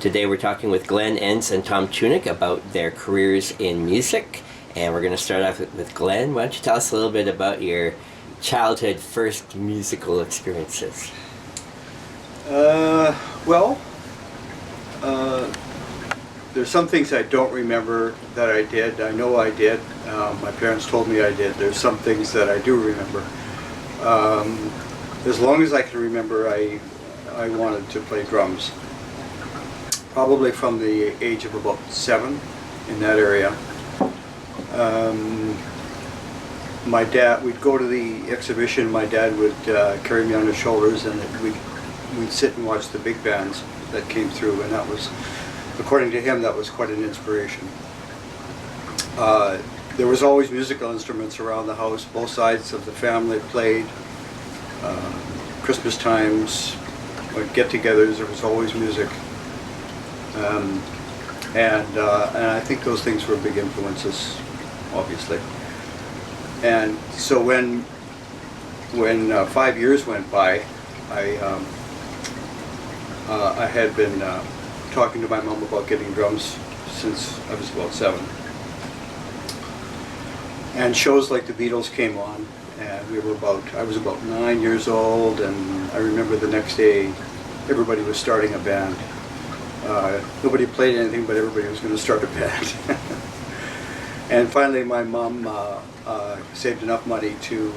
Today we're talking with Glenn Enns and Tom Chunick about their careers in music. And we're going to start off with Glenn. Why don't you tell us a little bit about your childhood first musical experiences? There's some things I don't remember that I did. I know I did. My parents told me I did. There's some things that I do remember. As long as I can remember, I wanted to play drums. Probably from the age of about 7, in that area. My dad, we'd go to the exhibition, my dad would carry me on his shoulders, and we'd sit and watch the big bands that came through, and that was, according to him, that was quite an inspiration. There was always musical instruments around the house. Both sides of the family played. Christmas times, get-togethers, there was always music. And I think those things were big influences, obviously. And so when 5 years went by, I had been talking to my mom about getting drums since I was about 7. And shows like the Beatles came on, and I was about 9 years old, and I remember the next day everybody was starting a band. Nobody played anything, but everybody was going to start a band. And finally my mom saved enough money to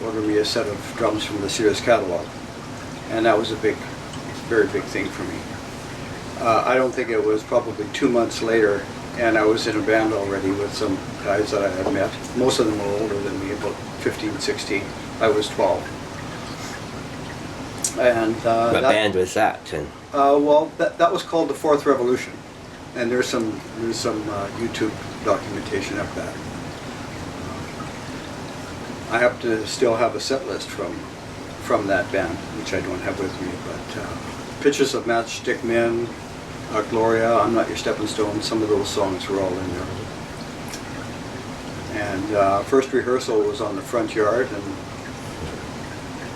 order me a set of drums from the Sears catalog. And that was a very big thing for me. I don't think it was probably 2 months later, and I was in a band already with some guys that I had met. Most of them were older than me, about 15, 16. I was 12. And what band was that? Well, that was called the Fourth Revolution, and there's some YouTube documentation of that. I have to still have a set list from that band, which I don't have with me. But Pictures of Matchstick Men, Gloria, I'm Not Your Stepping Stone. Some of those songs were all in there. And first rehearsal was on the front yard, and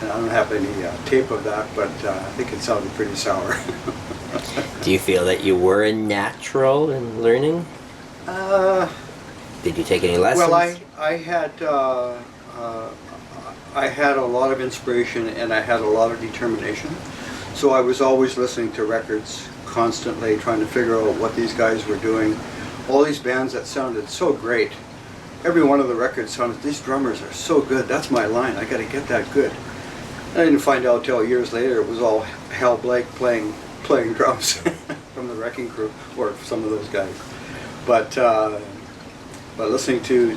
I don't have any tape of that, but I think it sounded pretty sour. Do you feel that you were a natural in learning? Did you take any lessons? Well, I had a lot of inspiration, and I had a lot of determination. So I was always listening to records constantly, trying to figure out what these guys were doing. All these bands that sounded so great. Every one of the records sounded, these drummers are so good, that's my line, I got to get that good. I didn't find out till years later it was all Hal Blake playing drums from the Wrecking Crew, or some of those guys. But listening to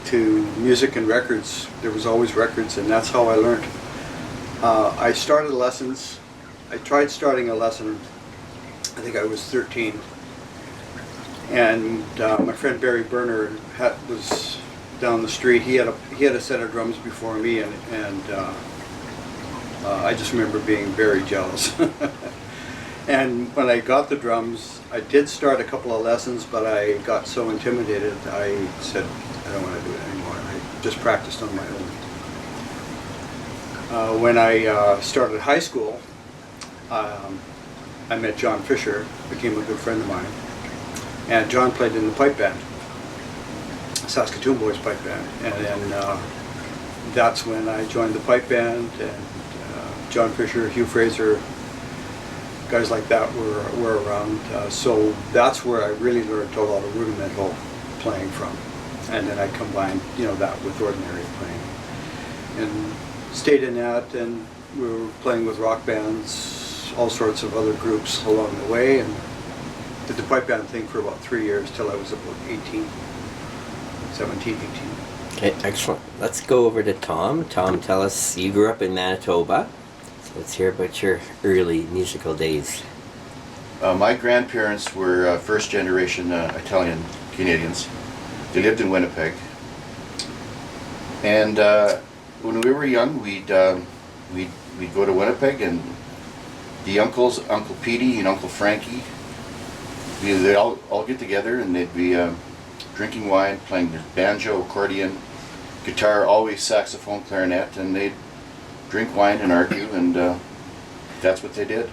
music and records, there was always records, and that's how I learned. I started lessons. I tried starting a lesson, I think I was 13, and my friend Barry Berner was down the street. He had a set of drums before me, and I just remember being very jealous. And when I got the drums, I did start a couple of lessons, but I got so intimidated, I said, I don't want to do it anymore. I just practiced on my own. When I started high school, I met John Fisher, became a good friend of mine. And John played in the pipe band, Saskatoon Boys pipe band. And then that's when I joined the pipe band, and John Fisher, Hugh Fraser, guys like that were around. So that's where I really learned a lot of rudimental playing from. And then I combined, that with ordinary playing. And stayed in that, and we were playing with rock bands, all sorts of other groups along the way, and did the pipe band thing for about 3 years till I was about 17, 18. Okay, excellent. Let's go over to Tom. Tom, tell us, you grew up in Manitoba. Let's hear about your early musical days. My grandparents were first-generation Italian Canadians. They lived in Winnipeg. And when we were young, we'd go to Winnipeg, and the uncles, Uncle Petey and Uncle Frankie, they'd all get together, and they'd be drinking wine, playing their banjo, accordion, guitar, always saxophone, clarinet, and they'd drink wine and argue, and that's what they did.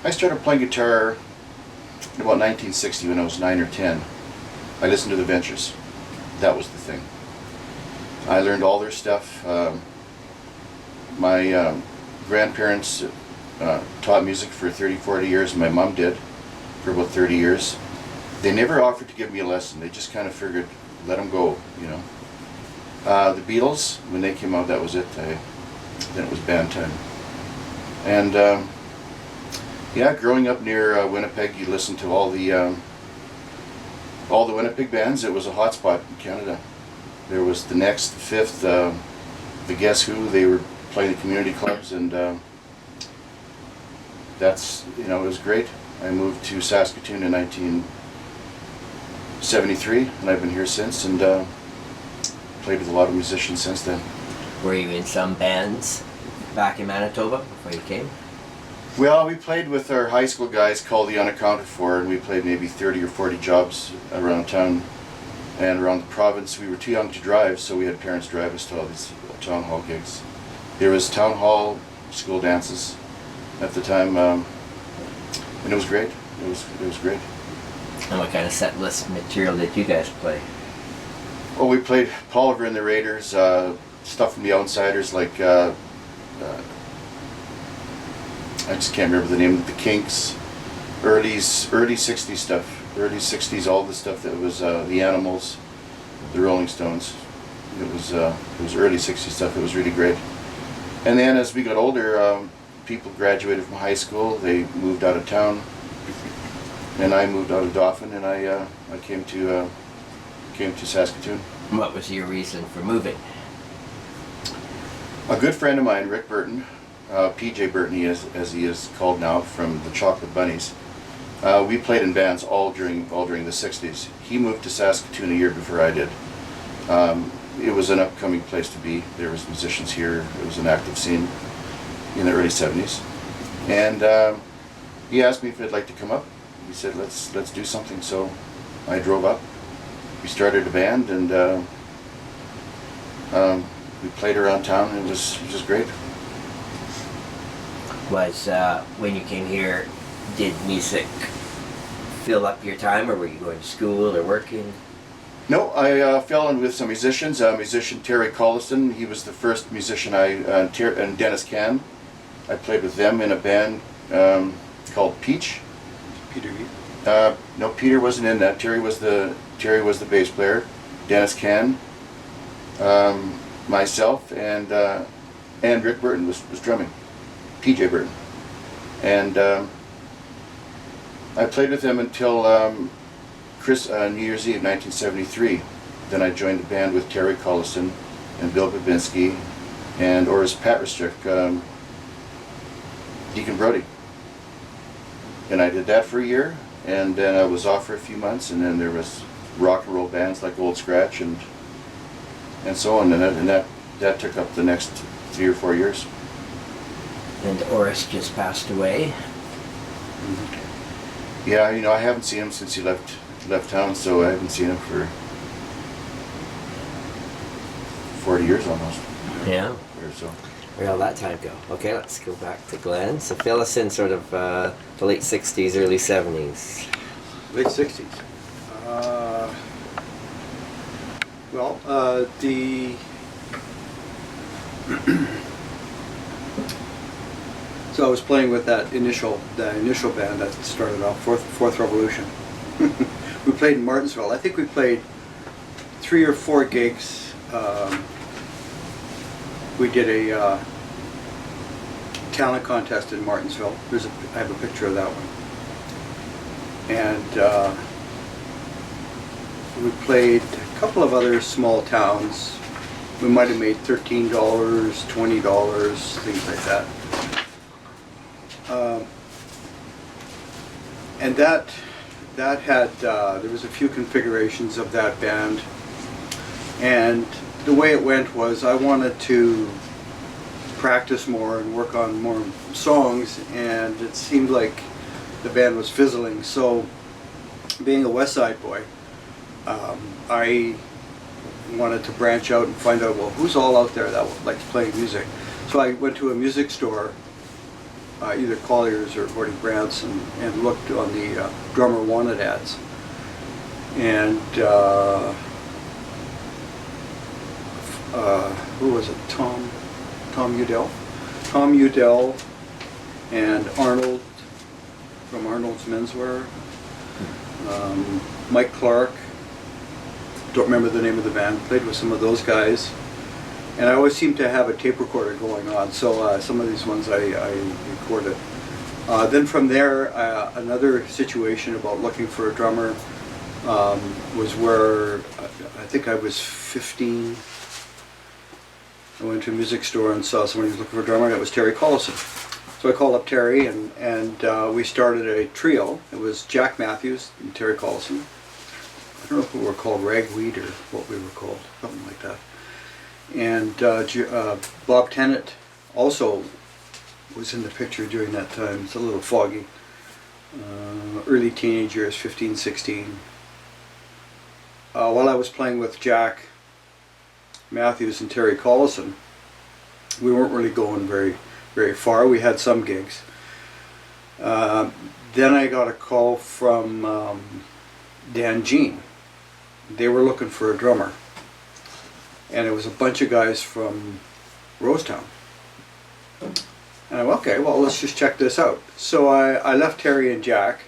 I started playing guitar in about 1960 when I was 9 or 10. I listened to the Ventures. That was the thing. I learned all their stuff. My grandparents taught music for 30, 40 years. My mom did for about 30 years. They never offered to give me a lesson. They just kind of figured, let them go, you know. The Beatles, when they came out, that was it. Then it was band time. And yeah, growing up near Winnipeg, you listened to all the Winnipeg bands. It was a hot spot in Canada. There was the Next, the Fifth, the Guess Who. They were playing the community clubs, and that's, you know, it was great. I moved to Saskatoon in 1973, and I've been here since, and played with a lot of musicians since then. Were you in some bands back in Manitoba before you came? Well, we played with our high school guys called the Unaccounted For, and we played maybe 30 or 40 jobs around town and around the province. We were too young to drive, so we had parents drive us to all these town hall gigs. There was town hall school dances at the time, and it was great. It was great. And what kind of set list material did you guys play? Oh, we played Polliver and the Raiders, stuff from the Outsiders, like I just can't remember the name of the Kinks, early 60s stuff, early 60s, all the stuff that was the Animals, the Rolling Stones. It was early 60s stuff. It was really great. And then as we got older, people graduated from high school. They moved out of town, and I moved out of Dauphin, and I came to Saskatoon. What was your reason for moving? A good friend of mine, Rick Burton, PJ Burton, as he is called now, from the Chocolate Bunnies. We played in bands all during the 60s. He moved to Saskatoon a year before I did. It was an upcoming place to be. There was musicians here. It was an active scene in the early 70s. And he asked me if I'd like to come up. He said, let's do something. So I drove up. We started a band, and we played around town, and it was just great. Was when you came here, did music fill up your time, or were you going to school or working? No, I fell in with some musicians. Musician Terry Collison, he was the first musician and Dennis Can. I played with them in a band called Peach. Peter Heath. No, Peter wasn't in that. Terry was the bass player. Dennis Can, myself, and Rick Burton was drumming. PJ Burton. And I played with them until New Year's Eve 1973. Then I joined the band with Terry Collison and Bill Babinski and Oris Patrick, Deacon Brody. And I did that for a year, and then I was off for a few months, and then there was rock and roll bands like Old Scratch and so on, and that took up the next 3 or 4 years. And Oris just passed away. Mm-hmm. Yeah, you know, I haven't seen him since he left town, so I haven't seen him for 40 years almost. Yeah. Or so. Where'd all that time go? Okay, let's go back to Glenn. So fill us in sort of the late 60s, early 70s. Late 60s. So I was playing with the initial band that started off, Fourth Revolution. We played in Martinsville. I think we played 3 or 4 gigs. We did a talent contest in Martinsville. I have a picture of that one. And we played a couple of other small towns. We might have made $13, $20, things like that. And that had, there was a few configurations of that band. And the way it went was I wanted to practice more and work on more songs, and it seemed like the band was fizzling. So being a West Side boy, I wanted to branch out and find out, well, who's all out there that likes playing music. So I went to a music store either Collier's or Gordie Brandt's, and looked on the drummer wanted ads. And who was it? Tom Udell. Tom Udell and Arnold from Arnold's Menswear. Mike Clark. Don't remember the name of the band. Played with some of those guys. And I always seem to have a tape recorder going on, so some of these ones I recorded. Then from there, another situation about looking for a drummer was where I think I was 15. I went to a music store and saw someone who was looking for a drummer, and it was Terry Collison. So I called up Terry, and we started a trio. It was Jack Matthews and Terry Collison. I don't know if we were called Ragweed or what we were called, something like that. And Bob Tennant also was in the picture during that time. It's a little foggy. Early teenage years, 15, 16. While I was playing with Jack Matthews and Terry Collison, we weren't really going very far. We had some gigs. Then I got a call from Dan Jean. They were looking for a drummer. And it was a bunch of guys from Rosetown. And I went, okay, well, let's just check this out. So I left Terry and Jack,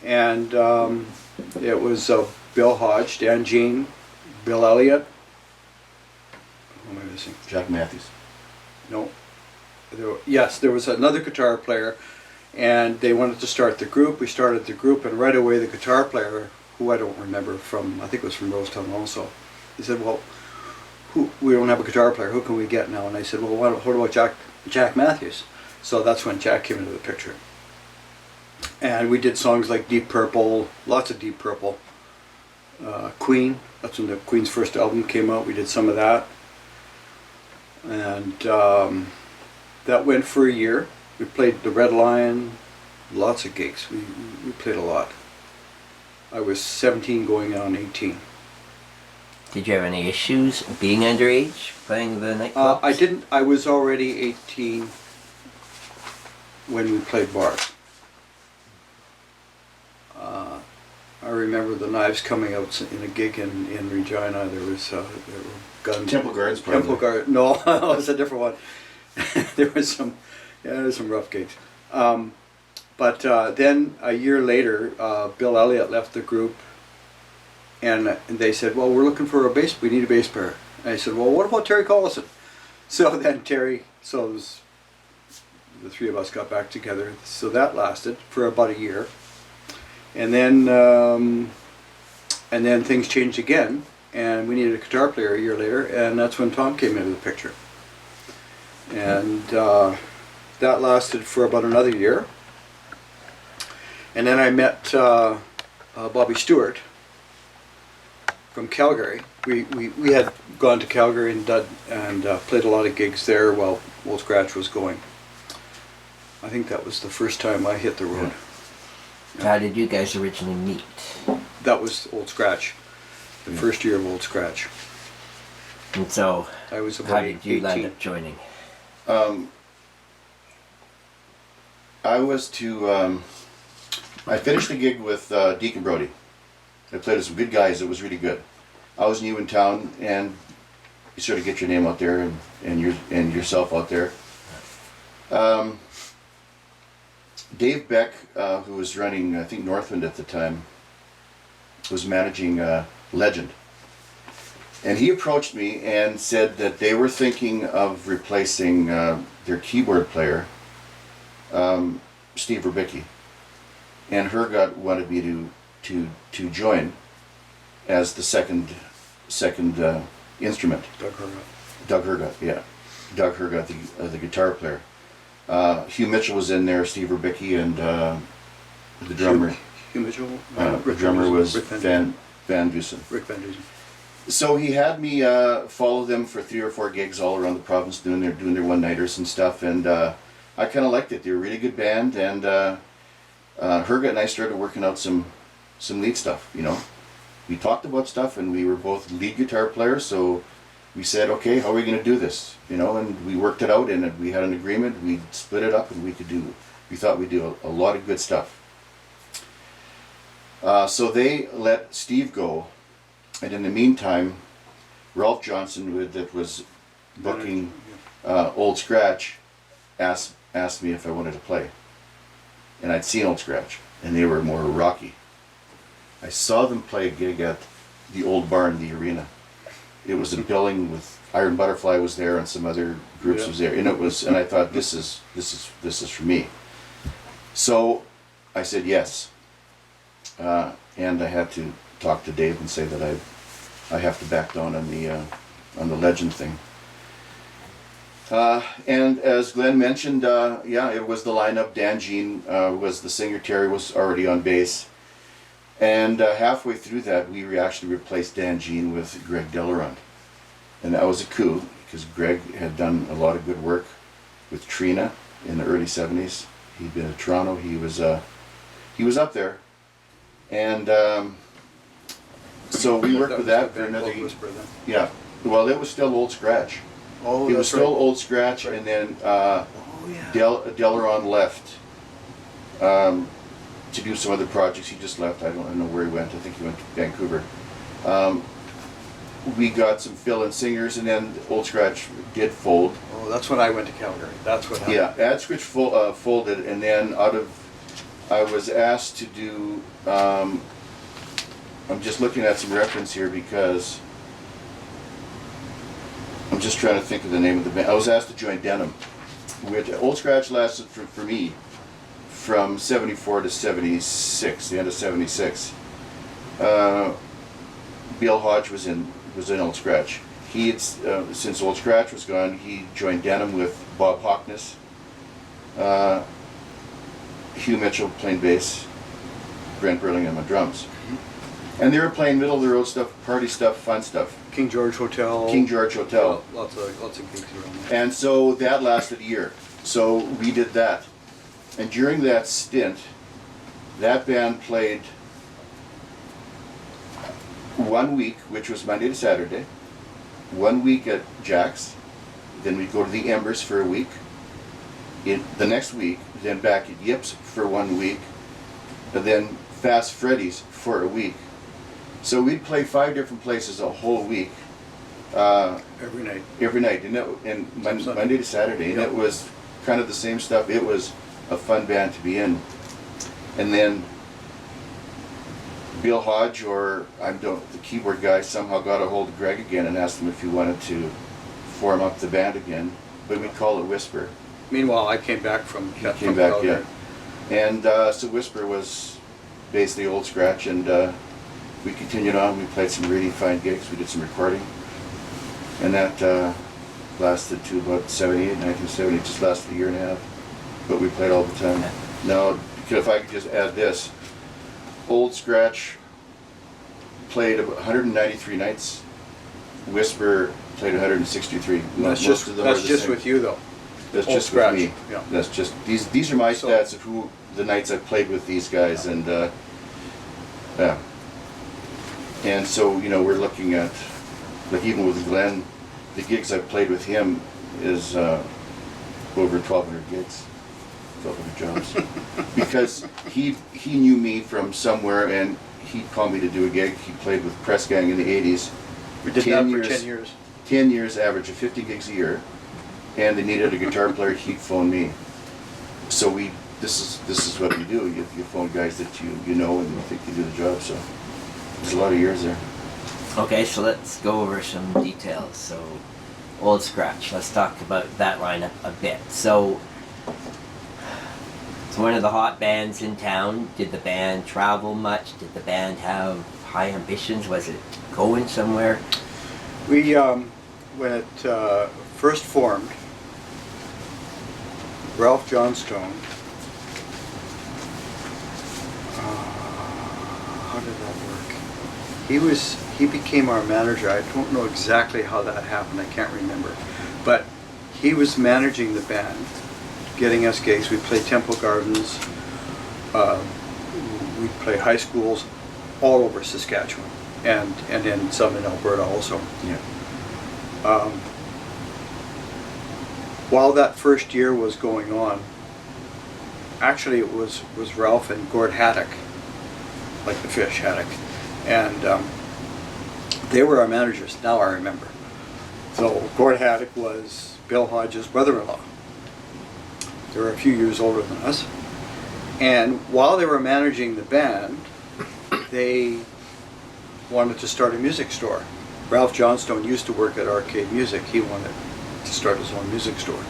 and it was Bill Hodge, Dan Jean, Bill Elliott. Who am I missing? Jack Matthews. No. Yes, there was another guitar player, and they wanted to start the group. We started the group, and right away the guitar player, who I don't remember from, I think it was from Rosetown also, he said, well, we don't have a guitar player, who can we get now? And I said, well, what about Jack Matthews? So that's when Jack came into the picture. And we did songs like Deep Purple, lots of Deep Purple. Queen, that's when the Queen's first album came out, we did some of that. And that went for a year. We played the Red Lion, lots of gigs. We played a lot. I was 17 going on 18. Did you have any issues being underage, playing the nightclubs? I didn't. I was already 18 when we played bars. I remember the Knives coming out in a gig in Regina. There was guns. Temple Gardens. Temple Garden. No, it was a different one. There was some rough gigs. But then a year later, Bill Elliott left the group. And they said, well, we're looking for a bass, we need a bass player. And I said, well, what about Terry Collison? So then the three of us got back together. So that lasted for about a year. And then things changed again, and we needed a guitar player a year later, and that's when Tom came into the picture. And that lasted for about another year. And then I met Bobby Stewart from Calgary. We had gone to Calgary and played a lot of gigs there while Old Scratch was going. I think that was the first time I hit the road. How did you guys originally meet? That was Old Scratch, the first year of Old Scratch. And so, I was about how did you 18. end up joining? I finished the gig with Deacon Brody. I played with some good guys. It was really good. I was new in town, and you sort of get your name out there and yourself out there. Dave Beck, who was running, I think, Northwind at the time, was managing Legend. And he approached me and said that they were thinking of replacing their keyboard player, Steve Rubicki. And Hergot wanted me to join as the second instrument. Doug Hergot, yeah. Doug Hergot, the guitar player. Hugh Mitchell was in there, Steve Rubicki, and the drummer. Hugh Mitchell? The drummer was Van Dusen. Rick Van Dusen. So he had me follow them for 3 or 4 gigs all around the province, doing their one-nighters and stuff, and I kind of liked it. They were a really good band, and Hergot and I started working out some lead stuff, you know. We talked about stuff, and we were both lead guitar players, so we said, okay, how are we going to do this? You know, and we worked it out, and we had an agreement. We split it up, and we thought we'd do a lot of good stuff. So they let Steve go, and in the meantime, Ralph Johnson, that was booking Old Scratch, asked me if I wanted to play. And I'd seen Old Scratch, and they were more rocky. I saw them play a gig at the Old Barn, the arena. It was a billing with Iron Butterfly was there, and some other groups was there, and I thought, this is for me. So I said yes, and I had to talk to Dave and say that I have to back down on the Legend thing. And as Glenn mentioned, it was the lineup. Dan Jean was the singer. Terry was already on bass. And halfway through that, we actually replaced Dan Jean with Greg Delaron. And that was a coup, because Greg had done a lot of good work with Trina in the early 70s. He'd been at Toronto. He was up there. And so we worked with that for another year. Yeah. Well, it was still Old Scratch. Oh, it was still right. Old Scratch, right. And then Delaron left to do some other projects. He just left. I don't know where he went. I think he went to Vancouver. We got some fill-in singers, and then Old Scratch did fold. Oh, that's when I went to Calgary. That's what happened. Yeah, Old Scratch folded, and then I was asked to do. I'm just looking at some reference here because I'm just trying to think of the name of the band. I was asked to join Denim, which Old Scratch lasted for me from 74 to 76, the end of 76. Bill Hodge was in Old Scratch. He had, since Old Scratch was gone, he joined Denim with Bob Hoknes, Hugh Mitchell playing bass, Brent Burlingham on drums. And they were playing middle of the road stuff, party stuff, fun stuff. King George Hotel. King George Hotel. Yeah, lots of gigs around there. And so that lasted a year. So we did that. And during that stint, that band played 1 week, which was Monday to Saturday, 1 week at Jack's, then we'd go to the Embers for a week, the next week, then back at Yips for 1 week, and then Fast Freddy's for a week. So we'd play 5 different places a whole week. Every night. And Monday to Saturday, and it was kind of the same stuff. It was a fun band to be in. And then Bill Hodge, or the keyboard guy, somehow got a hold of Greg again and asked him if he wanted to form up the band again, but we'd call it Whisper. Meanwhile, I came back from Calgary. And so Whisper was basically Old Scratch, and we continued on. We played some really fine gigs. We did some recording, and that lasted to about 1970. It just lasted a year and a half, but we played all the time. Now, if I could just add this, Old Scratch played about 193 nights. Whisper played 163. That's just with you, though. That's Old just Scratch. with me. Yeah. That's just these are my stats of who the nights I've played with these guys, and yeah. And so we're looking at, like, even with Glenn, the gigs I've played with him is over 1,200 gigs, 1,200 jobs, because he knew me from somewhere, and he called me to do a gig. He played with Press Gang in the 80s. We did that for 10 years. 10 years, average of 50 gigs a year, and they needed a guitar player. He'd phone me. So this is what we do. You phone guys that you know and you think you do the job. So there's a lot of years there. Okay, so let's go over some details. So, Old Scratch. Let's talk about that lineup a bit. So, it's one of the hot bands in town. Did the band travel much? Did the band have high ambitions? Was it going somewhere? We, when it first formed, Ralph Johnstone, how did that work? He became our manager. I don't know exactly how that happened. I can't remember. But he was managing the band, getting us gigs. We'd play Temple Gardens. We'd play high schools all over Saskatchewan, and then some in Alberta also. Yeah. While that first year was going on, actually it was Ralph and Gord Haddock, like the fish Haddock, and they were our managers. Now I remember. So Gord Haddock was Bill Hodges' brother-in-law. They were a few years older than us, and while they were managing the band, they wanted to start a music store. Ralph Johnstone used to work at Arcade Music. He wanted to start his own music store.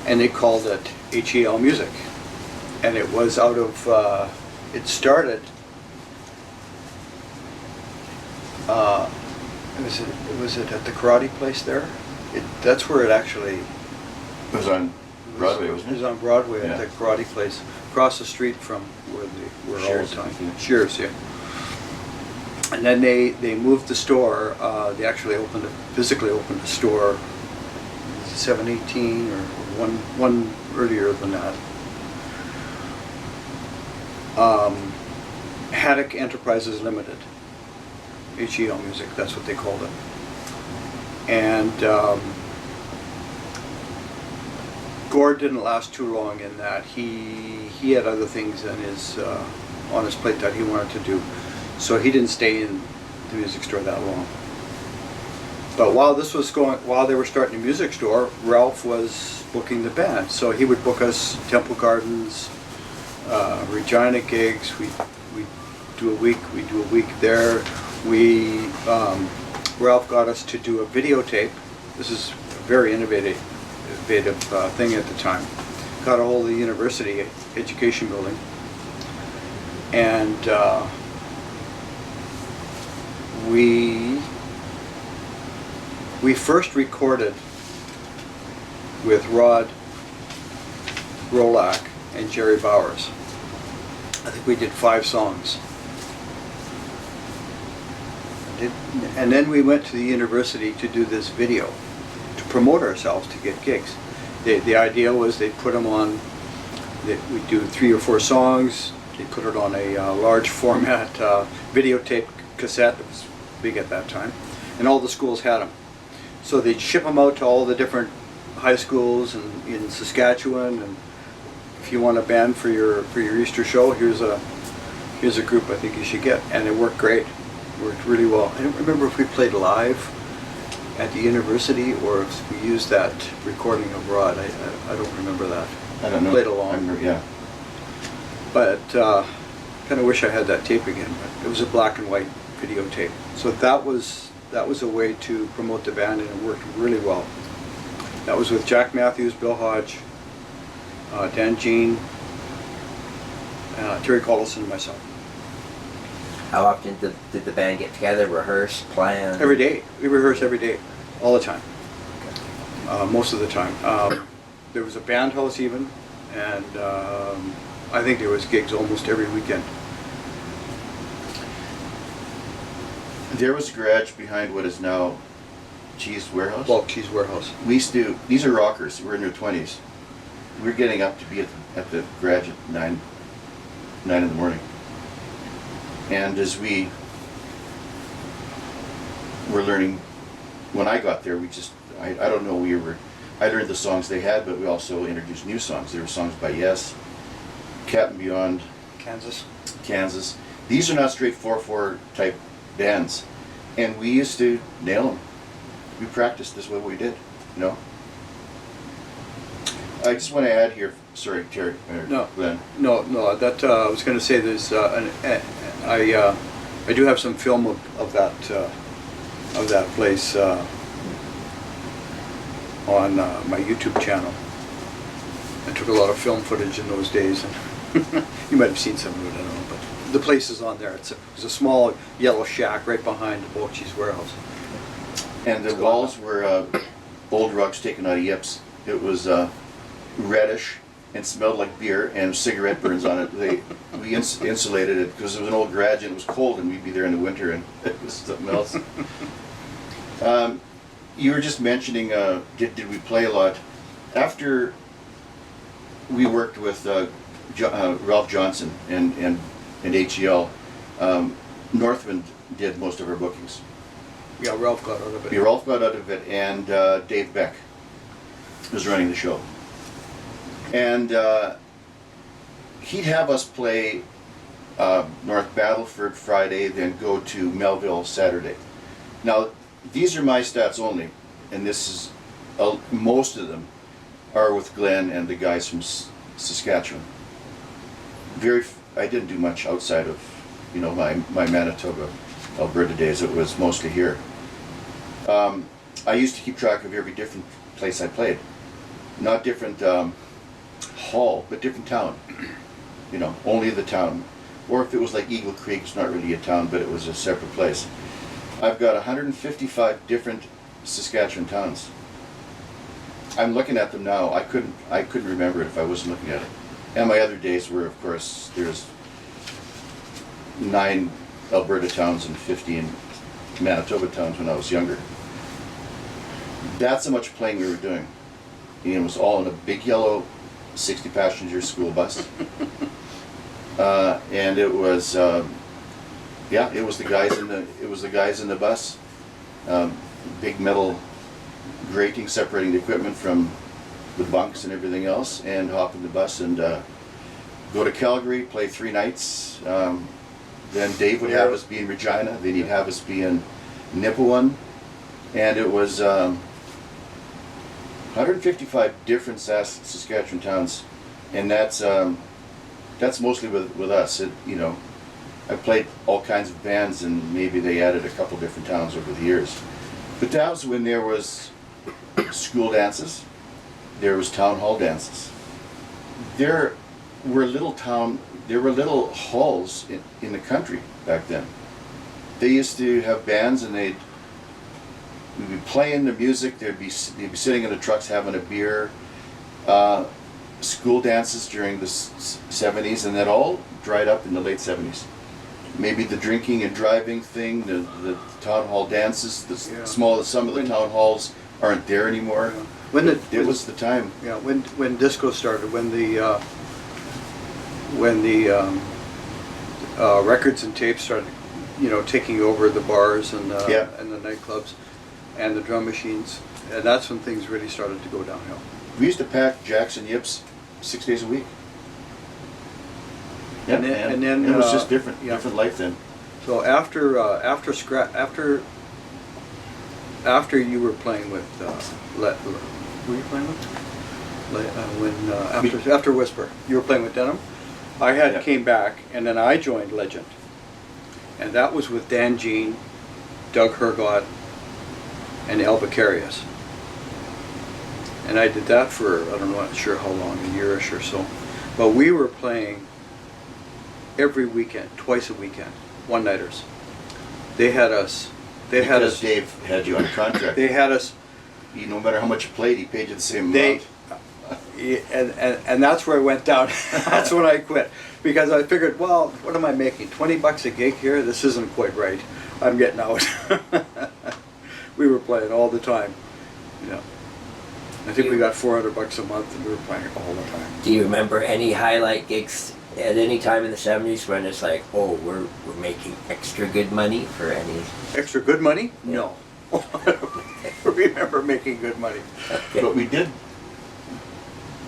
And they called it HEL Music. And it was out of, it started, was it at the karate place there? That's where it actually... It was on Broadway, wasn't it? It was on Broadway Yeah. at the karate place, across the street from where they were all the time. Shears, yeah. And then they moved the store. They actually physically opened a store, 718 or one earlier than that. Haddock Enterprises Limited, HEL Music. That's what they called it. And Gord didn't last too long in that. He had other things in on his plate that he wanted to do. So he didn't stay in the music store that long. But while they were starting a music store, Ralph was booking the band. So he would book us Temple Gardens, Regina gigs. We do a week there. Ralph got us to do a videotape. This is a very innovative thing at the time. Got a hold of the university education building, and we first recorded with Rod Rolak and Jerry Bowers. I think we did 5 songs. And then we went to the university to do this video, to promote ourselves, to get gigs. The idea was they'd put them on, we'd do 3 or 4 songs, they'd put it on a large format videotape cassette. It was big at that time, and all the schools had them. So they'd ship them out to all the different high schools in Saskatchewan, and if you want a band for your Easter show, here's a group I think you should get. And it worked great. It worked really well. I don't remember if we played live at the university or if we used that recording of Rod. I don't remember that. I don't know. Played along. Yeah. But kind of wish I had that tape again. But it was a black and white videotape. So that was a way to promote the band, and it worked really well. That was with Jack Matthews, Bill Hodge, Dan Jean, Terry Collison, and myself. How often did the band get together, rehearse, plan? Every day. We rehearsed every day, all the time. Most of the time. There was a band house even, and I think there was gigs almost every weekend. There was a garage behind what is now Cheese Warehouse. Bulk Cheese Warehouse. We used to, these are rockers, we're in their 20s. We're getting up to be at the garage at 9 in the morning. And as we were learning, when I got there, I don't know, I learned the songs they had, but we also introduced new songs. There were songs by Yes, Captain Beyond, Kansas. These are not straight 4/4 type bands, and we used to nail them. We practiced this way we did, you know. I just want to add here, sorry, Terry, Glenn. No. That I was going to say there's I do have some film of that place on my YouTube channel. I took a lot of film footage in those days, and you might have seen some of it. I don't know, but the place is on there. It's a small yellow shack right behind the Bulk Cheese Warehouse. And the walls were old rugs taken out of yips. It was reddish and smelled like beer and cigarette burns on it. We insulated it because it was an old garage and it was cold, and we'd be there in the winter and it was something else. You were just mentioning, did we play a lot? After we worked with Ralph Johnson and HEL, Northwind did most of our bookings. Yeah, Ralph got out of it. Rolf got out of it, and Dave Beck was running the show. And he'd have us play North Battleford Friday, then go to Melville Saturday. Now, these are my stats only, and this is most of them are with Glenn and the guys from Saskatchewan. I didn't do much outside of, you know, my Manitoba, Alberta days. It was mostly here. I used to keep track of every different place I played, not different hall, but different town. You know, only the town. Or if it was like Eagle Creek, it's not really a town, but it was a separate place. I've got 155 different Saskatchewan towns. I'm looking at them now. I couldn't remember it if I wasn't looking at it. And my other days were, of course, there's 9 Alberta towns and 15 Manitoba towns when I was younger. That's how much playing we were doing. And it was all in a big yellow 60-passenger school bus. And it was, it was the guys in the bus. Big metal grating separating the equipment from the bunks and everything else, and hop in the bus and go to Calgary, play 3 nights. Then Dave would have us be in Regina, then he'd have us be in Nipawin, and it was 155 different Saskatchewan towns, and that's mostly with us. You know, I played all kinds of bands, and maybe they added a couple different towns over the years. But that was when there was school dances, there was town hall dances. There were little halls in the country back then. They used to have bands, and we'd be playing the music. They'd be sitting in the trucks having a beer. School dances during the 70s, and that all dried up in the late 70s. Maybe the drinking and driving thing, the town hall dances, some of the town halls aren't there anymore. Yeah. It was the time. Yeah, when disco started, when the records and tapes started, you know, taking over the bars and the nightclubs and the drum machines, and that's when things really started to go downhill. We used to pack Jackson Yips 6 days a week. And then it was just different life then. So after you were playing with who were you playing with? After Whisper, you were playing with Denham. I came back, and then I joined Legend, and that was with Dan Jean, Doug Hergott, and Elba Carius. And I did that for not sure how long, a yearish or so. But we were playing every weekend, twice a weekend, one-nighters. They had us. Because Dave had you on contract. They had us. No matter how much you played, he paid you the same amount. And that's where I went down. That's when I quit, because I figured, well, what am I making? $20 a gig here? This isn't quite right. I'm getting out. We were playing all the time. Yeah. I think we got $400 a month, and we were playing all the time. Do you remember any highlight gigs at any time in the 70s when it's like, oh, we're making extra good money for any... Extra good money? Yeah. No. I don't remember making good money. Okay. But we did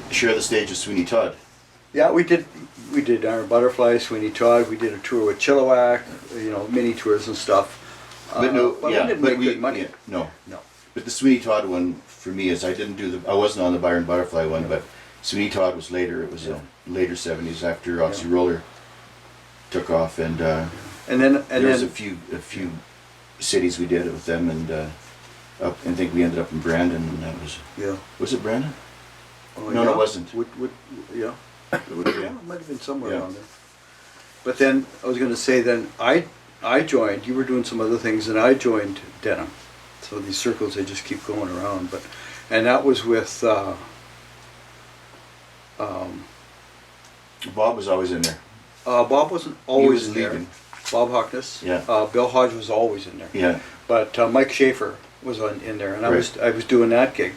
share the stage with Sweeney Todd. Yeah, we did Iron Butterfly, Sweeney Todd. We did a tour with Chilliwack, mini tours and stuff. But no, we didn't make good money. No. No. But the Sweeney Todd one for me is I wasn't on the Iron Butterfly one, but Sweeney Todd was later. It was later 70s after Oxy Roller took off, and there was a few cities we did it with them, and I think we ended up in Brandon, and that was Was it Brandon? No, it wasn't. Yeah, it might have been somewhere around there. But then I was going to say, then I joined. You were doing some other things, and I joined Denham. So these circles, they just keep going around. And that was with. Bob was always in there. Bob wasn't always in leaving. there. Bob Hoknes. Yeah. Bill Hodge was always in there. Yeah. But Mike Schaefer was in there, and I was doing that gig.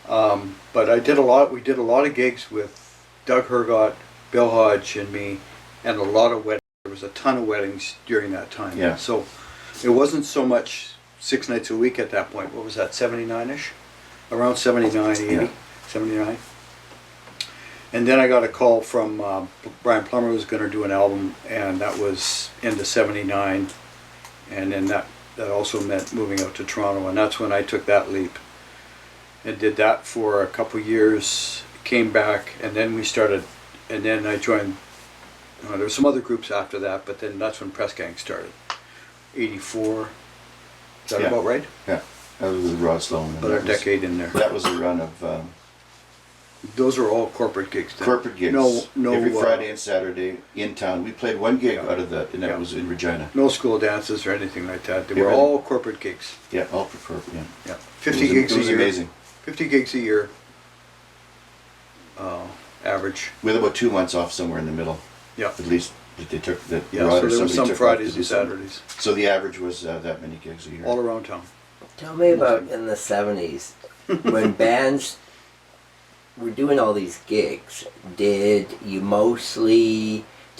But I did a lot. We did a lot of gigs with Doug Hergott, Bill Hodge, and me, and a lot of weddings. There was a ton of weddings during that time. Yeah. So it wasn't so much 6 nights a week at that point. What was that, 79-ish? Around 79, 80, Yeah. 79. And then I got a call from Brian Plummer was going to do an album, and that was into 79. And then that also meant moving out to Toronto, and that's when I took that leap. And did that for a couple years, came back, and then we started, and then I joined, there were some other groups after that, but then that's when Press Gang started. 84, is that Yeah. about right? Yeah, that was with Rod Sloan. and About a that was- decade in there. That was a run of Those are all corporate gigs then? corporate gigs. No, Every Friday and Saturday in town. We played one gig Yeah. out of that, and that Yeah. was in Regina. No school dances or anything like that. They Yeah, were right. all corporate gigs. Yeah, all for corporate. Yeah. Yeah, It 50 was- gigs It was a year. amazing. 50 gigs a year, average. With about 2 months off somewhere in the middle, Yeah, at least that they took. That yeah. Rod So or there was somebody some took off Fridays to and do something. Saturdays, So the average was that many gigs a year. all around town. Tell me about in the 70s when bands were doing all these gigs. Did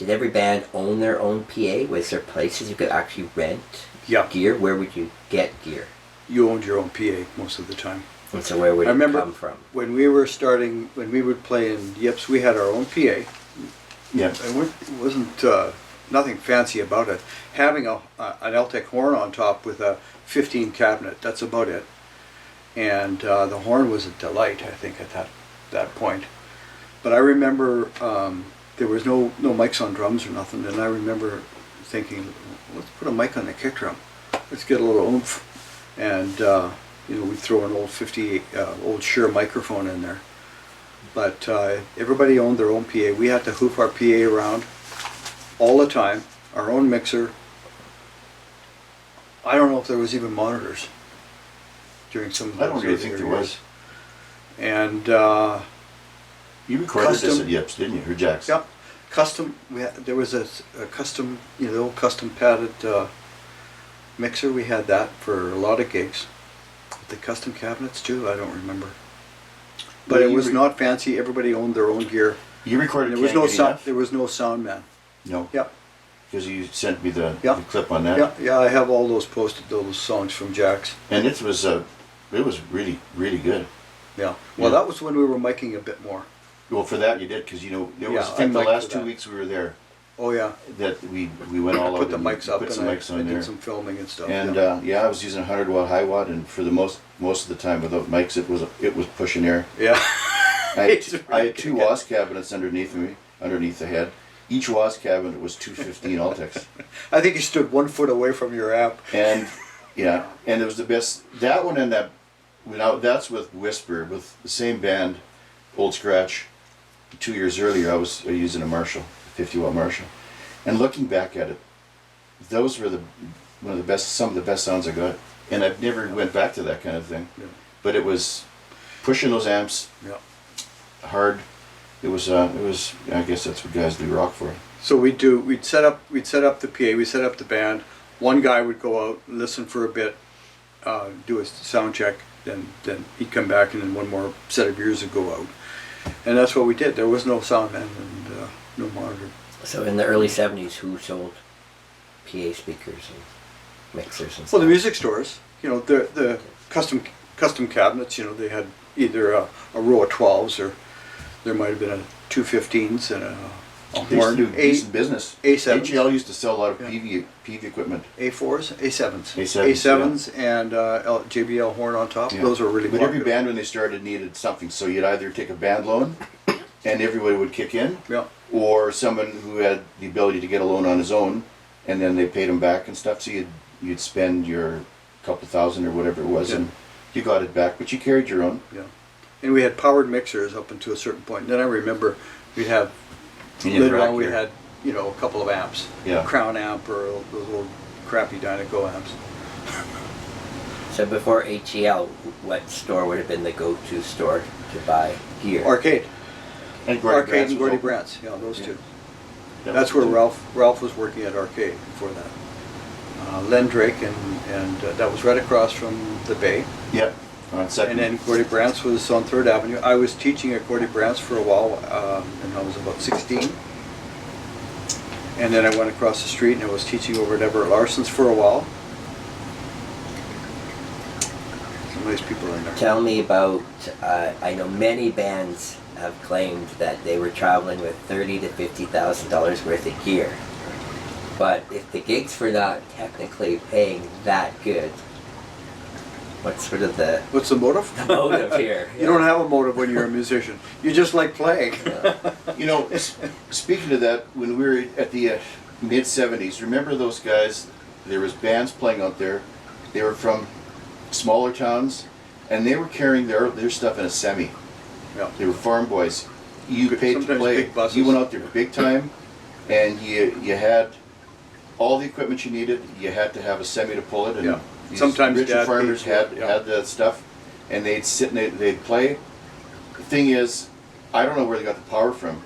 every band own their own PA? Was there places you could actually rent Yeah, gear? Where would you get gear? you owned your own PA most of the time. And so where would I it remember come from? when we were starting, when we would play in Yips, we had our own PA. Yeah. It wasn't nothing fancy about it. Having an Eltec horn on top with a 15 cabinet, that's about it. And the horn was a delight, I think, at that point. But I remember there was no mics on drums or nothing, and I remember thinking, let's put a mic on the kick drum. Let's get a little oomph. And we'd throw an old 58 old Shure microphone in there. But everybody owned their own PA. We had to hoof our PA around all the time, our own mixer. I don't know if there was even monitors during some of I don't those really earlier think there years. was. And You recorded this Custom- at Yips, didn't you? Or Jack's? yeah, custom. There was a custom, the old custom padded mixer. We had that for a lot of gigs. The custom cabinets too. I don't remember. But Well, it you was re- not fancy. Everybody owned their own gear. You recorded There was Can't no Get sound. Enough? There was no sound man. No. Yeah, Because you sent me the Yeah. clip on that. yeah. I have all those posted. Those songs from Jack's. And it was really, really good. Yeah. Well, Yeah. that was when we were miking a bit more. Well, for that you did, because there was, Yeah, I think I the liked last that. 2 weeks we were there, Oh yeah. that we went all I out put the and mics up put and some I mics on did there. some filming and stuff. And yeah. I was using 100-watt high watt, and for the most of the time without mics, it was pushing air. Yeah. It's I really had 2 good. WAS cabinets underneath the head. Each WAS cabinet was 215 Altex. I think you stood 1 foot away from your amp. And yeah, and it was the best. That one and that, that's with Whisper, with the same band, Old Scratch. 2 years earlier, I was using a Marshall, a 50-watt Marshall, and looking back at it, those were some of the best sounds I got. And I've never went back to that kind of thing. Yeah. But it was pushing those amps Yeah. hard. It was. I guess that's what guys do rock for. So we'd set up the PA, we'd set up the band. One guy would go out, listen for a bit, do a sound check, then he'd come back, and then one more set of beers would go out. And that's what we did. There was no sound man and no monitor. So in the early 70s, who sold PA speakers and mixers and stuff? Well, the music stores, the custom cabinets, they had either a row of 12s, or there might have been a 215s and a They used to horn, do decent business. A7s. AGL used to sell a lot of Yeah. PV equipment. A4s, A7s, A7s, and JBL horn on top. Yeah. Those were really But popular. every band when they started needed something, so you'd either take a band loan, and everybody would kick in, Yeah, or someone who had the ability to get a loan on his own, and then they paid him back and stuff. So you'd spend your couple thousand or whatever it was, Yeah. and you got it back, but you carried your own. yeah. And we had powered mixers up until a certain point. And then I remember we'd have, And you'd later rack on we your- had, a couple of amps. Yeah. Crown amp or those old crappy Dynaco amps. So before HEL, what store would have been the go-to store to buy gear? Arcade. And Gordy Arcade Brant's and was Gordy open. Brant's, yeah, those Yeah. two. That That's was where two. Ralph was working at Arcade before that. Len Drake, and that was right across from the Bay. Yep. On second. And then Gordy Brant's was on 3rd Avenue. I was teaching at Gordy Brant's for a while, and I was about 16. And then I went across the street and I was teaching over at Everett Larson's for a while. nice people in there. Tell me about, I know many bands have claimed that they were traveling with $30,000 to $50,000 worth of gear. But if the gigs were not technically paying that good, what's sort of the What's the motive? motive here? You don't have a motive when you're a musician. You just like playing. You know, speaking of that, when we were at the mid-70s, remember those guys? There was bands playing out there. They were from smaller towns, and they were carrying their stuff in a semi. Yeah. They were farm boys. You paid to Sometimes play. big buses. You went out there big time, and you had all the equipment you needed. You had to have a semi to pull it. And Yeah. these Sometimes richer Dad farmers paid for it, had that stuff, and they'd sit and they'd play. The thing is, I don't know where they got the power from.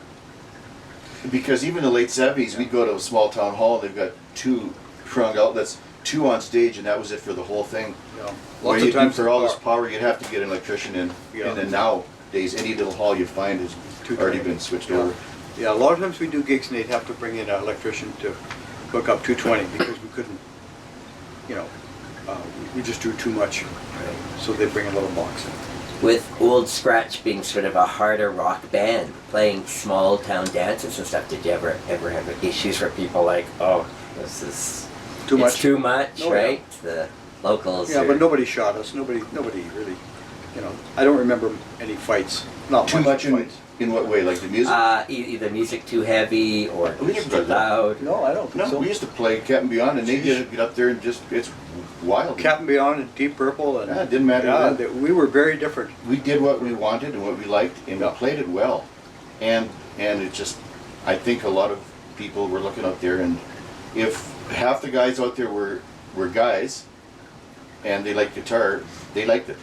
Because even in the late 70s, we'd go to a small town hall, and they've got 2 prong outlets, 2 on stage, and that was it for the whole thing. Yeah. Where Lots of times for all this power, you'd have to get an electrician in. Yeah. And then nowadays, any little hall you find has already been switched Yeah. over. Yeah, a lot of times we do gigs and they'd have to bring in an electrician to hook up 220 because we couldn't, you know, we just drew too much. So they bring a little box in. With Old Scratch being sort of a harder rock band, playing small town dances and stuff, did you ever have issues where people like, oh, this is Too it's much. too much, Oh, yeah. right? The locals. Yeah, are- but nobody shot us. Nobody really, you know. I don't remember any fights. Not Too much fights. in what way? Like the music? Either music too heavy or We never too got that. loud. No, I don't think No, so. we used to play Captain Beyond, and they get up there and just, it's wild. Captain Beyond and Deep Purple and Yeah, it didn't matter Yeah, then. we were very different. We did what we wanted and what we liked, and we Yeah. played it well. And it just, I think a lot of people were looking out there, and if half the guys out there were guys, and they liked guitar, they liked it.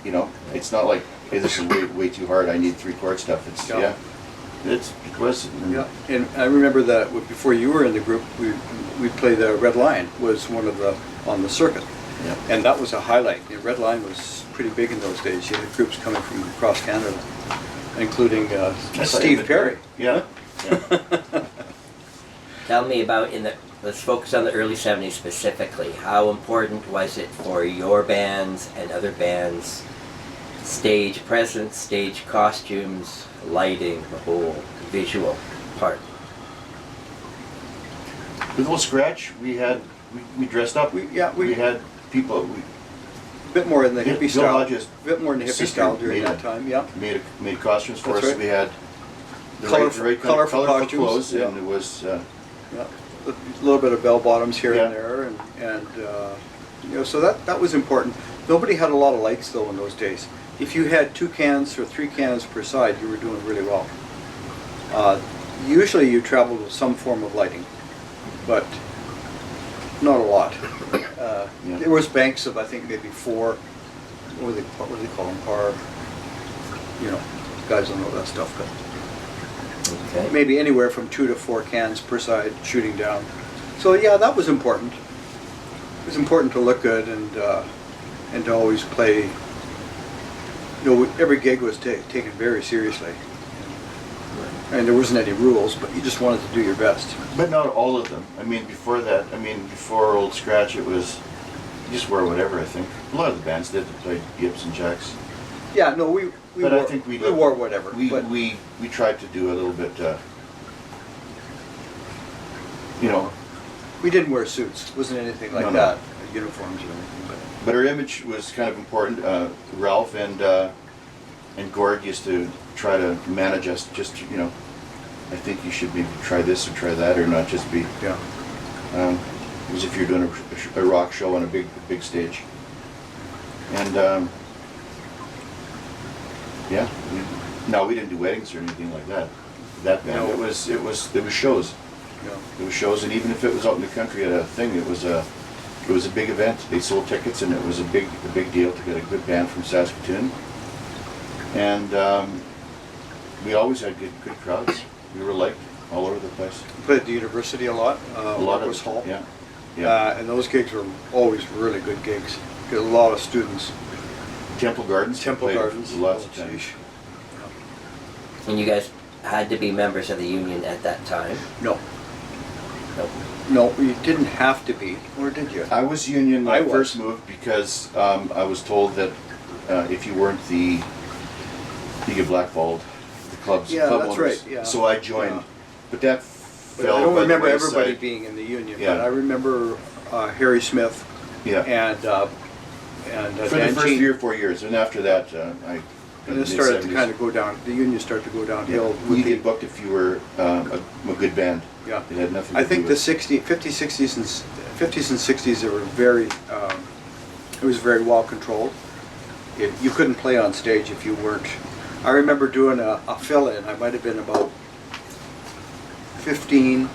You know, it's not like, hey, this is way too hard, I need 3-chord stuff. It's, Yeah. yeah, it was. Yeah, and I remember that before you were in the group, we played the Red Lion was one of the on the circuit, Yeah. and that was a highlight. The Red Lion was pretty big in those days. You had groups coming from across Canada, including That's Steve like- Perry. Yeah. Tell me about let's focus on the early 70s specifically. How important was it for your bands and other bands, stage presence, stage costumes, lighting, the whole visual part? With Old Scratch, we dressed up. We had people. a bit more in the Bill hippie style. Hodges' A bit more in the hippie sister style during made that it. time. Yeah. Made costumes for That's us. right. We had the Colorful- right kind of colorful costumes, clothes, yeah. and it was. Yeah, a little bit of bell bottoms here Yeah. and there, and you know, so that was important. Nobody had a lot of lights though in those days. If you had 2 cans or 3 cans per side, you were doing really well. Usually you traveled with some form of lighting, but not a lot. Yeah. There was banks of I think maybe 4. What do they call them? Par. You know, guys don't know that stuff, but. Okay. Maybe anywhere from 2 to 4 cans per side shooting down. So yeah, that was important. It was important to look good and to always play. You know, every gig was taken very seriously, and there wasn't any rules, but you just wanted to do your best. But not all of them. I mean, before that, before Old Scratch, it was you just wore whatever. I think a lot of the bands did. They played Gibbs and Jacks. Yeah, no, we But wore, I think we wore whatever. but We tried to do a little bit. You know, we didn't wear suits. It wasn't anything like No. that, uniforms or anything. but our image was kind of important. Ralph and Gord used to try to manage us. Just I think you should maybe try this or try that, or not just be. Yeah. As if you're doing a rock show on a big stage. And yeah, we didn't do weddings or anything like that. That band, No. it was shows. Yeah. It was shows, and even if it was out in the country at a thing, it was a big event. They sold tickets, and it was a big deal to get a good band from Saskatoon. And we always had good crowds. We were liked all over the place. We played at the university a lot. A lot of Locust Hall. yeah. And those gigs were always really good gigs. Get a lot of students. Temple Gardens. we Temple played Gardens. Lots of Oh, times. geez. And you guys had to be members of the union at that time. No. Nope. No, you didn't have to be, or did you? I was union when I I was. first moved because I was told that if you weren't you get blackballed. The clubs. Yeah, club that's owners. right, yeah. So I joined, Yeah. but that But fell I don't by remember the everybody wayside. being in the union, Yeah. but I remember Harry Smith Yeah. and For the Dan first Jean. 3 or 4 years, and after that, I. And it started to kind of go down. The union started to go downhill. You get booked if you were a good band. Yeah. It had nothing to I do think with the 50s, 60s and 60s they were very, it was very well controlled. You couldn't play on stage if you weren't. I remember doing a fill-in. I might have been about 15,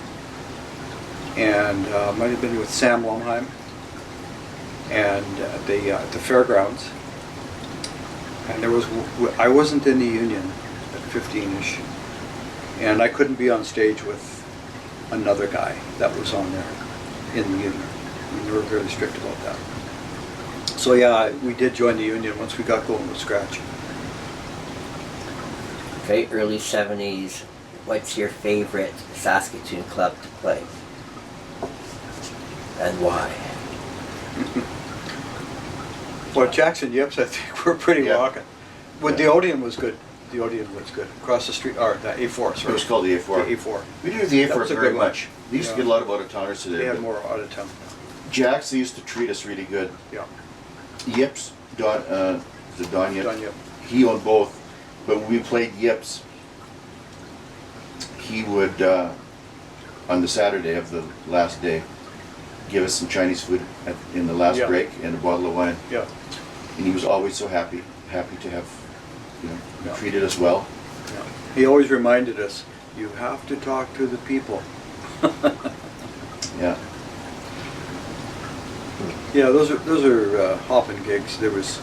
and might have been with Sam Lomheim, and at the fairgrounds. And I wasn't in the union at 15-ish, and I couldn't be on stage with another guy that was on there in the union. And they were very strict about that. So yeah, we did join the union once we got going with scratch. Okay, early 70s. What's your favorite Saskatoon club to play? And why? Well, Jackson Yips, I think we're pretty Yeah. rocking. Well, the Odeon was good. The Odeon was good. Across the street, or the A4, sorry. It was called the A4. The A4. We didn't do the That A4 was a very good one. much. They used to Yeah. get a lot of out-of-towners today. They had but more out of town. Jax, they used to treat us really good. Yeah. Yips, Don Yip, Don Yip. he owned both. But when we played Yips, he would, on the Saturday of the last day, give us some Chinese food in the last Yeah. break and a bottle of wine. Yeah. And he was always so happy to have, Yeah. treated us well. Yeah. He always reminded us, you have to talk to the people. Yeah. Yeah, those are hopping gigs. There was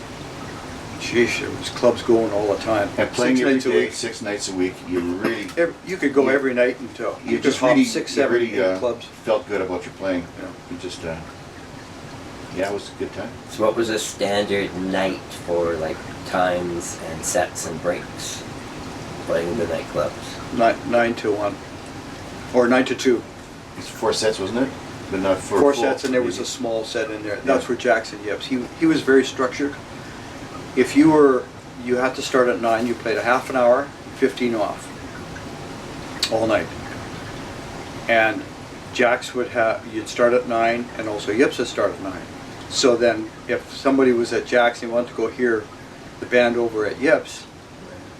clubs going all the time. And playing 6 every nights a day, week. 6 nights a week, you really, You could go Yeah. every night until you could just hop really, 6, you 7, really 8 clubs. felt good about your playing. Yeah. You just, yeah, it was a good time. So what was a standard night for like times and sets and breaks playing the nightclubs? 9 to 1, or 9 to 2. It's 4 sets, wasn't it? But not for 4 full, sets, and there was maybe. a small set in there. Yeah. That's where Jackson Yips. He was very structured. If you had to start at 9, you played a half an hour, 15 off, all night. And Jax you'd start at 9, and also Yips would start at 9. So then, if somebody was at Jax and wanted to go hear the band over at Yips,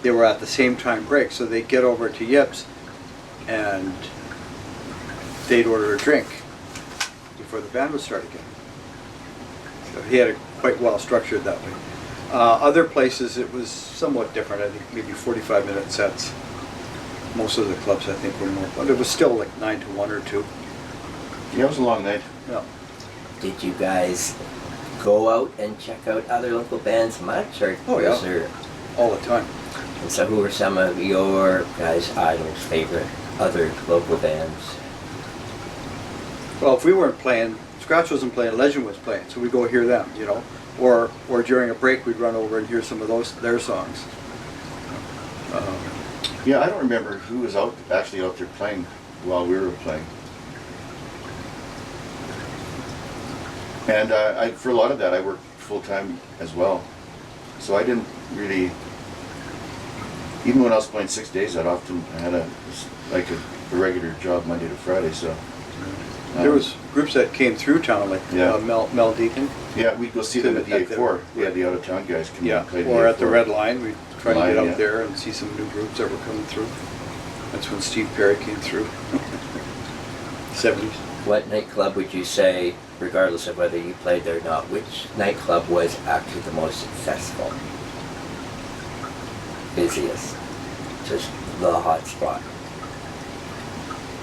they were at the same time break, so they'd get over to Yips, and they'd order a drink before the band would start again. So he had it quite well structured that way. Other places it was somewhat different. I think maybe 45-minute sets. Most of the clubs I think were more, but it was still like 9 to 1 or 2. Yeah, it was a long night. Yeah. Did you guys go out and check out other local bands much, or Oh, yeah. was there? All the time. And so, who were some of your guys' idols, favorite other local bands? Well, if we weren't playing, Scratch wasn't playing, Legend was playing, so we'd go hear them, you know. Or during a break we'd run over and hear some of their songs. Yeah, I don't remember who was actually out there playing while we were playing. And for a lot of that, I worked full-time as well. So I didn't really, even when I was playing 6 days, I had a regular job Monday to Friday, so. There was groups that came through town, like Yeah. Mel Deacon. Yeah, we'd go see them at the At the- A4. Yeah, the out-of-town guys come Yeah, and play or at the A4. Red Line, we'd try to Line, get yeah. up there and see some new groups that were coming through. That's when Steve Perry came through. 70s. What nightclub would you say, regardless of whether you played there or not, which nightclub was actually the most successful? Busiest? Just the hot spot?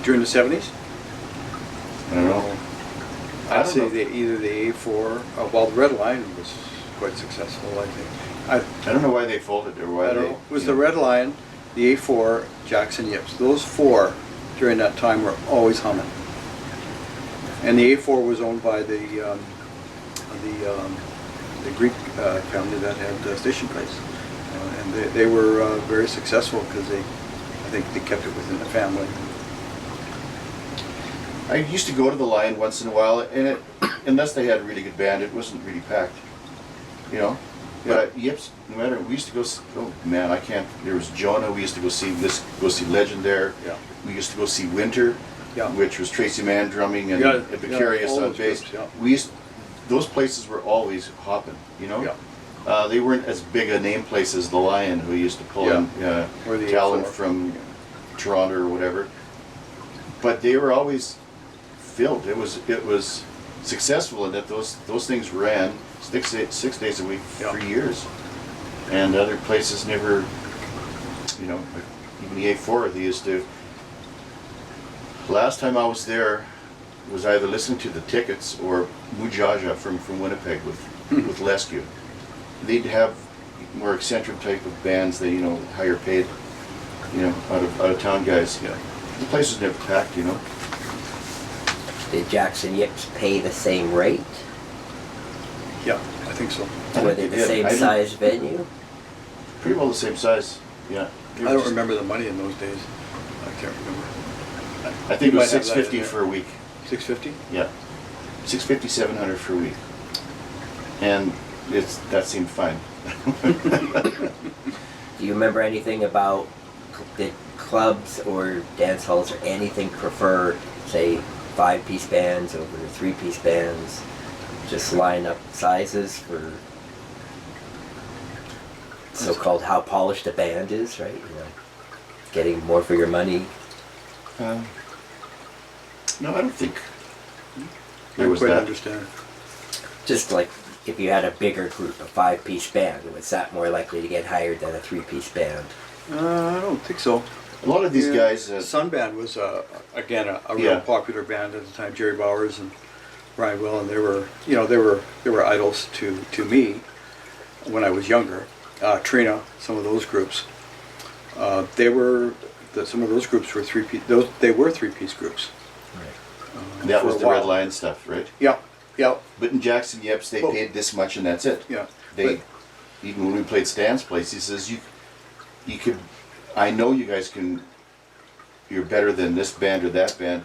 During the 70s? I don't know. I I'd don't say know. either the A4, well, the Red Line was quite successful, I think. I don't know why they folded or why I don't they. know. It was you the know. Red Line, the A4, Jackson Yips. Those 4 during that time were always humming. And the A4 was owned by the Greek family that had the station place. And they were very successful because I think they kept it within the family. I used to go to the Lion once in a while, and unless they had a really good band, it wasn't really packed. You know? But Yips, no matter, we used to go, oh man, I can't, there was Jonah, we used to go see Legend there. Yeah. We used to go see Winter, which was Tracy Mann drumming and Vicarious on bass. Groups, Those places were always hopping, you know? Yeah. They weren't as big a name place as the Lion, who used to pull in Or the talent A4. from Toronto or whatever. But they were always filled. It was successful in that those things ran 6 days a week for years, and other places never. You know, even the A4, they used to. Last time I was there, was either listening to the Tickets or Mujaja from Winnipeg with Lescue. They'd have more eccentric type of bands. They higher paid, out of town guys. Yeah, the place was never packed. Did Jackson Yips pay the same rate? Yeah, I think so. Were they the same size venue? Pretty well the same size. Yeah. I don't remember the money in those days. I can't remember. I think it was might have that in $650 there. for a week. $650? Yeah, $650, $700 for a week, and that seemed fine. Do you remember anything about the clubs or dance halls or anything prefer, say, 5-piece bands over 3-piece bands? Just line up sizes for so-called how polished a band is, right? Getting more for your money. No, I don't think I there was quite that. understand. Just like if you had a bigger group, a 5-piece band, was that more likely to get hired than a 3-piece band? I don't think so. A lot of these guys. Sunband was again a real Yeah. popular band at the time. Jerry Bowers and Brian Will, and they were idols to me when I was younger. Trina, some of those groups, some of those groups were 3-piece. They were 3-piece groups. Right. That for was a the while. Red Lion stuff, right? Yeah, yeah, But in Jackson Yips, they Well- paid this much and that's it. yeah. They, even when we played Stan's place, he says, you could, I know you guys you're better than this band or that band,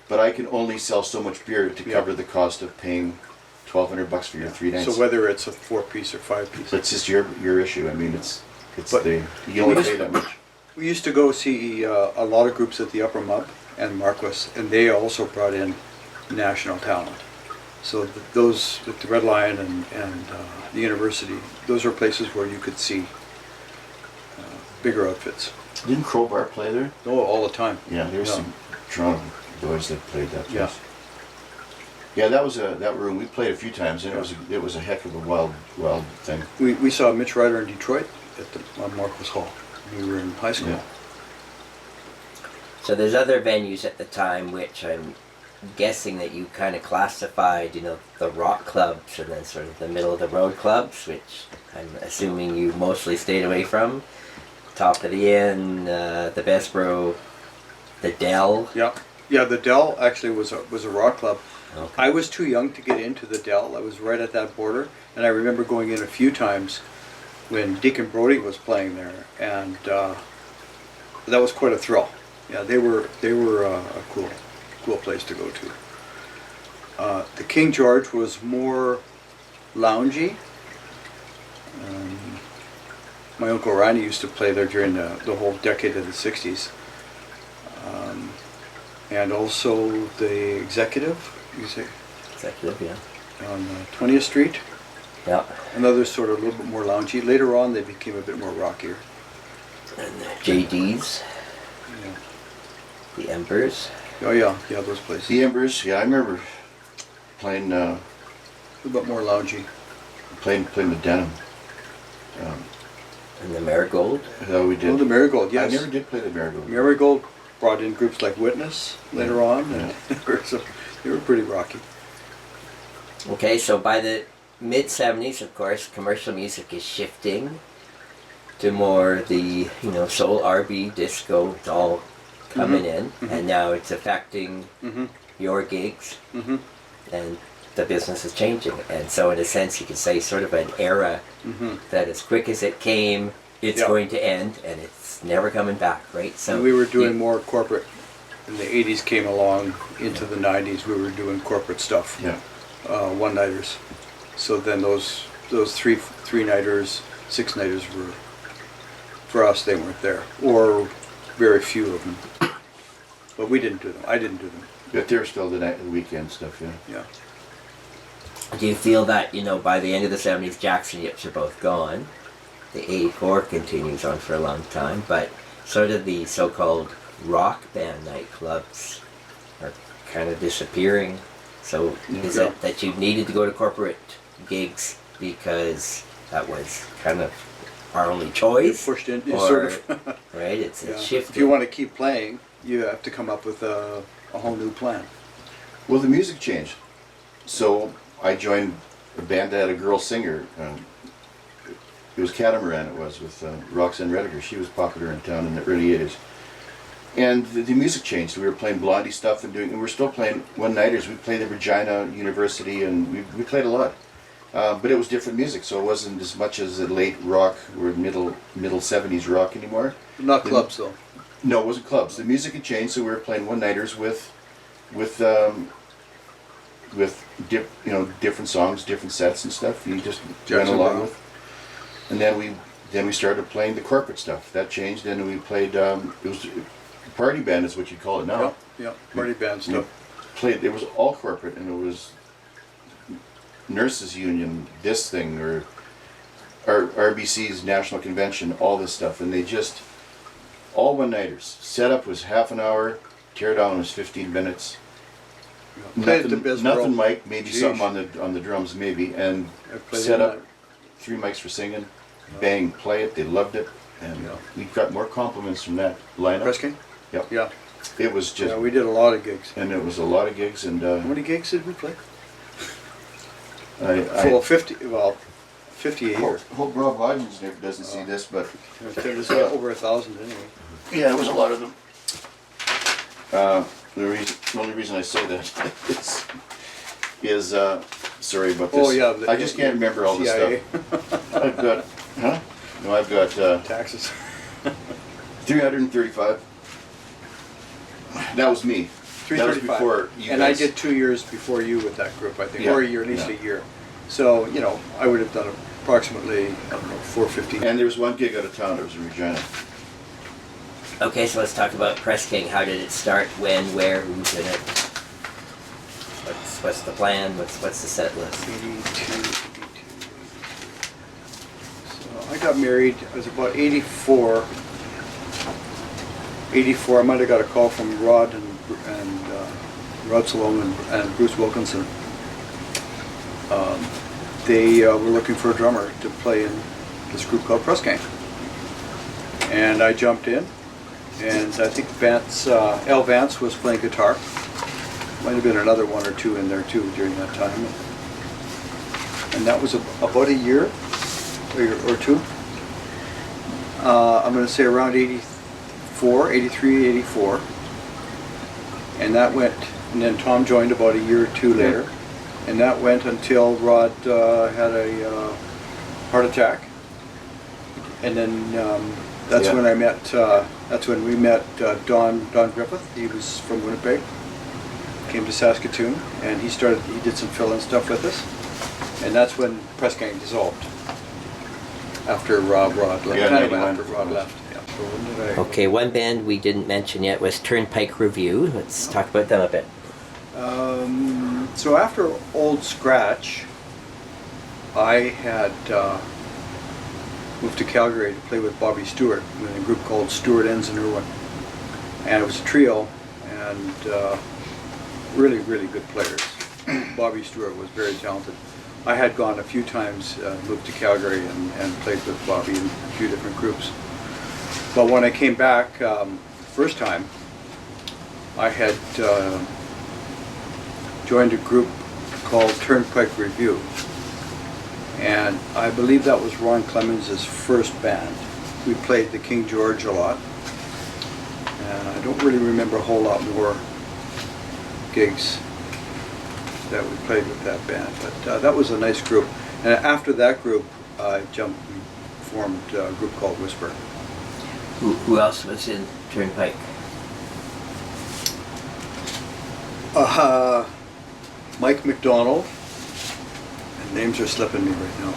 but I can only sell so much beer to cover the cost of paying $1,200 for your 3 nights. So whether it's a 4-piece or 5-piece. That's just your issue. I mean, you But- can only pay that much. We used to go see a lot of groups at the Upper Mub and Marquis, and they also brought in national talent. So those, with the Red Lion and the University, those are places where you could see bigger outfits. Didn't Crowbar play there? Oh, all the time. Yeah, there was Yeah. some Toronto boys that played that place. Yeah. Yeah, that was that room. We played a few times, and it was a heck of a wild thing. We saw Mitch Ryder in Detroit at the Marquis Hall. We were in high school. Yeah. So there's other venues at the time which I'm guessing that you kind of classified, the rock clubs and then sort of the middle of the road clubs, which I'm assuming you mostly stayed away from. Top of the Inn, the Bessborough, the Dell. Yeah, yeah. The Dell actually was a rock club. Okay. I was too young to get into the Dell. I was right at that border, and I remember going in a few times when Deacon Brody was playing there, and that was quite a thrill. Yeah, they were a cool place to go to. The King George was more loungy. My Uncle Ronnie used to play there during the whole decade of the 60s. And also the Executive, you say, Executive, yeah. on 20th Street. Yeah. Another sort of a little bit more loungy. Later on, they became a bit more rockier. And the JD's, Yeah. the Embers. Oh yeah, those places. The Embers, yeah, I remember playing A little bit more loungy. playing with Denim. And the Marigold. That we did. Oh, the Marigold, yes. I never did play the Marigold. Marigold brought in groups like Witness later on, Yeah. and so they were pretty rocky. Okay, so by the mid-70s, of course, commercial music is shifting to more the, soul, R&B, disco, it's all coming in, and now it's affecting your gigs, and the business is changing. And so in a sense, you could say sort of an era that as quick as it came, it's Yeah. going to end, and it's never coming back, right? So And we were doing you- more corporate in the 80s came along into the 90s, we were doing corporate stuff. Yeah. One-nighters. So then those three-nighters, six-nighters were, for us, they weren't there. Or very few of them. But we didn't do them. I didn't do them. But they're still the weekend stuff, yeah. Yeah. Do you feel that, by the end of the 70s, Jackson Yips are both gone? The 84 continues on for a long time, but sort of the so-called rock band nightclubs are kind of disappearing. So is it that you needed to go to corporate gigs because that was kind of our only choice? Pushed in, or, sort of. right, it's shifted. If you want to keep playing, you have to come up with a whole new plan. Well, the music changed. So I joined a band that had a girl singer. It was Catamaran, it was, with Roxanne Rediger. She was popular in town in the early 80s. And the music changed. We were playing Blondie stuff and we're still playing one-nighters. We played at Regina University and we played a lot. But it was different music, so it wasn't as much as the late rock or middle 70s rock anymore. Not clubs, though. No, it wasn't clubs. The music had changed, so we were playing one-nighters with different songs, different sets and stuff. You just went along with. And then we started playing the corporate stuff. That changed, and we played. It was party band, is what you call it now. Yeah, party band stuff. Played. It was all corporate, and it was nurses union, this thing, or RBC's national convention, all this stuff, and they just all one-nighters. Setup was half an hour. Tear down was 15 minutes. Nothing mic, maybe something on the drums, maybe, and set up 3 mics for singing. Bang, play it. They loved it, and we got more compliments from that lineup. Press King? Yep. Yeah. It was just. Yeah, we did a lot of gigs. And it was a lot of gigs, and. How many gigs did we play? 50 a year. Hope Rob Hodgins never doesn't see this, but. There's over 1,000 anyway. Yeah, it was a lot of them. The only reason I say that is sorry about this. Oh yeah. I just can't remember all this stuff. I've got, huh? No, I've got taxes. 335. That was me. 335. That was before you and guys. I did 2 years before you with that group, I think, Yeah, or a year, at least a year. So I would have done approximately 450. And there was one gig out of town. It was in Regina. Okay, so let's talk about Press King. How did it start? When? Where? Who's in it? What's the plan? What's the set list? 82. So I got married. I was about 84. 84. I might have got a call from Rod and Rod Salome and Bruce Wilkinson. They were looking for a drummer to play in this group called Press Gang, and I jumped in. And I think Al Vance was playing guitar. Might have been another one or two in there too during that time. And that was about a year or two. I'm going to say around 84, 83, 84. And that went, and then Tom joined about a year or two later. And that went until Rod had a heart attack. And then that's when I met. That's when we met Don Griffith. He was from Winnipeg. Came to Saskatoon, and he did some fill-in stuff with us. And that's when Press Gang dissolved. After Rod left. Yeah, Kind of after Rod left. Yeah. So when did I? Okay, one band we didn't mention yet was Turnpike Review. Let's talk about them a bit. So after Old Scratch, I had moved to Calgary to play with Bobby Stewart in a group called Stewart Ends in Irwin. And it was a trio, and really, really good players. Bobby Stewart was very talented. I had gone a few times, moved to Calgary and played with Bobby in a few different groups. But when I came back first time, I had joined a group called Turnpike Review. And I believe that was Ron Clemens' first band. We played the King George a lot. And I don't really remember a whole lot more gigs that we played with that band. But that was a nice group. And after that group, I formed a group called Whisper. Who else was in Turnpike? Mike McDonald, and names are slipping me right now.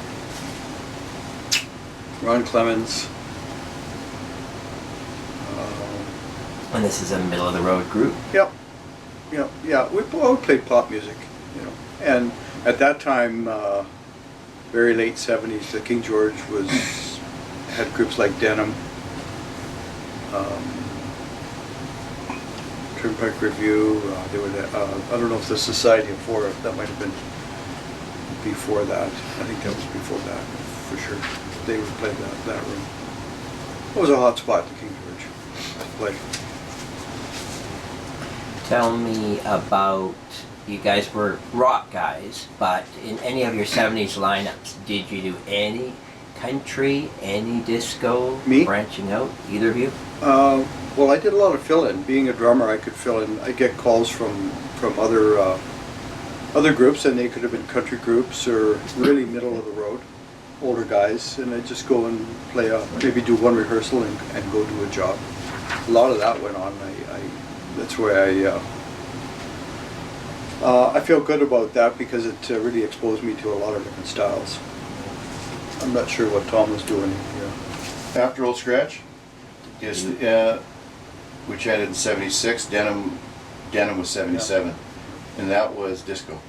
Ron Clemens. And this is a middle of the road group. Yep. Yeah. We all played pop music, you know. And at that time, very late '70s, the King George had groups like Denim, Turnpike Review. They were I don't know if the Society of Four, that might have been before that. I think that was before that, for sure. They would play that room. It was a hot spot, the King George. To play. Tell me about, you guys were rock guys, but in any of your 70s lineups, did you do any country, any disco? Me? Branching out, either of you? Well, I did a lot of fill-in. Being a drummer, I could fill in. I get calls from other groups, and they could have been country groups or really middle of the road, older guys, and I'd just go and play maybe do one rehearsal and go do a job. A lot of that went on. That's where I feel good about that because it really exposed me to a lot of different styles. I'm not sure what Tom was doing here. After Old Scratch, is which ended in '76. Denim was '77, and that was disco.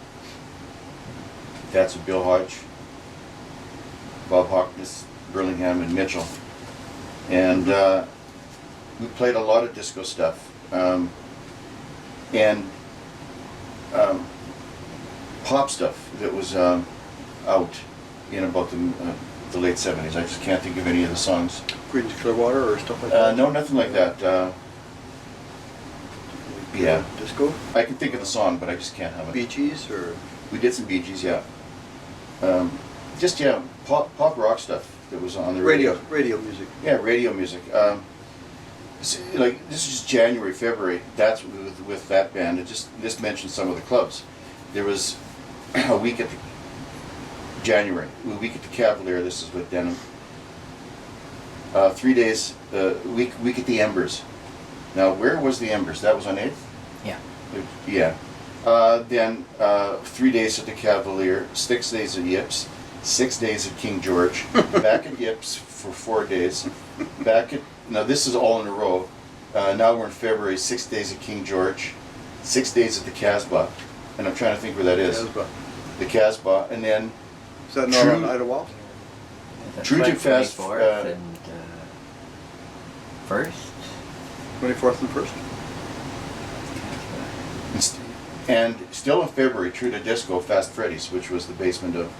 That's with Bill Hodge, Bob Hoknes, Burlingham, and Mitchell, and we played a lot of disco stuff. And pop stuff that was out in about the late '70s. I just can't think of any of the songs. Creedence Clearwater or stuff like that? No, nothing like that. Yeah. Disco? I can think of the song, but I just can't have it. Bee Gees or? We did some Bee Gees, yeah. Pop rock stuff that was on the radio. Radio music. Yeah, radio music. Like this is just January, February. That's with that band. It just mentioned some of the clubs. There was a week at the Cavalier. This is with Denim. 3 days. Week at the Embers. Now, where was the Embers? That was on 8th. Yeah. Yeah. Then 3 days at the Cavalier. 6 days at Yips. 6 days at King George. Back at Yips for 4 days. Now this is all in a row. Now we're in February. 6 days at King George, 6 days at the Casbah, and I'm trying to think where that is. Casbah. The Casbah, and then Is that not on Idlewild? True to Fest. 24th and 1st. 24th and 1st? And still in February, True to Disco, Fast Freddy's, which was the basement of,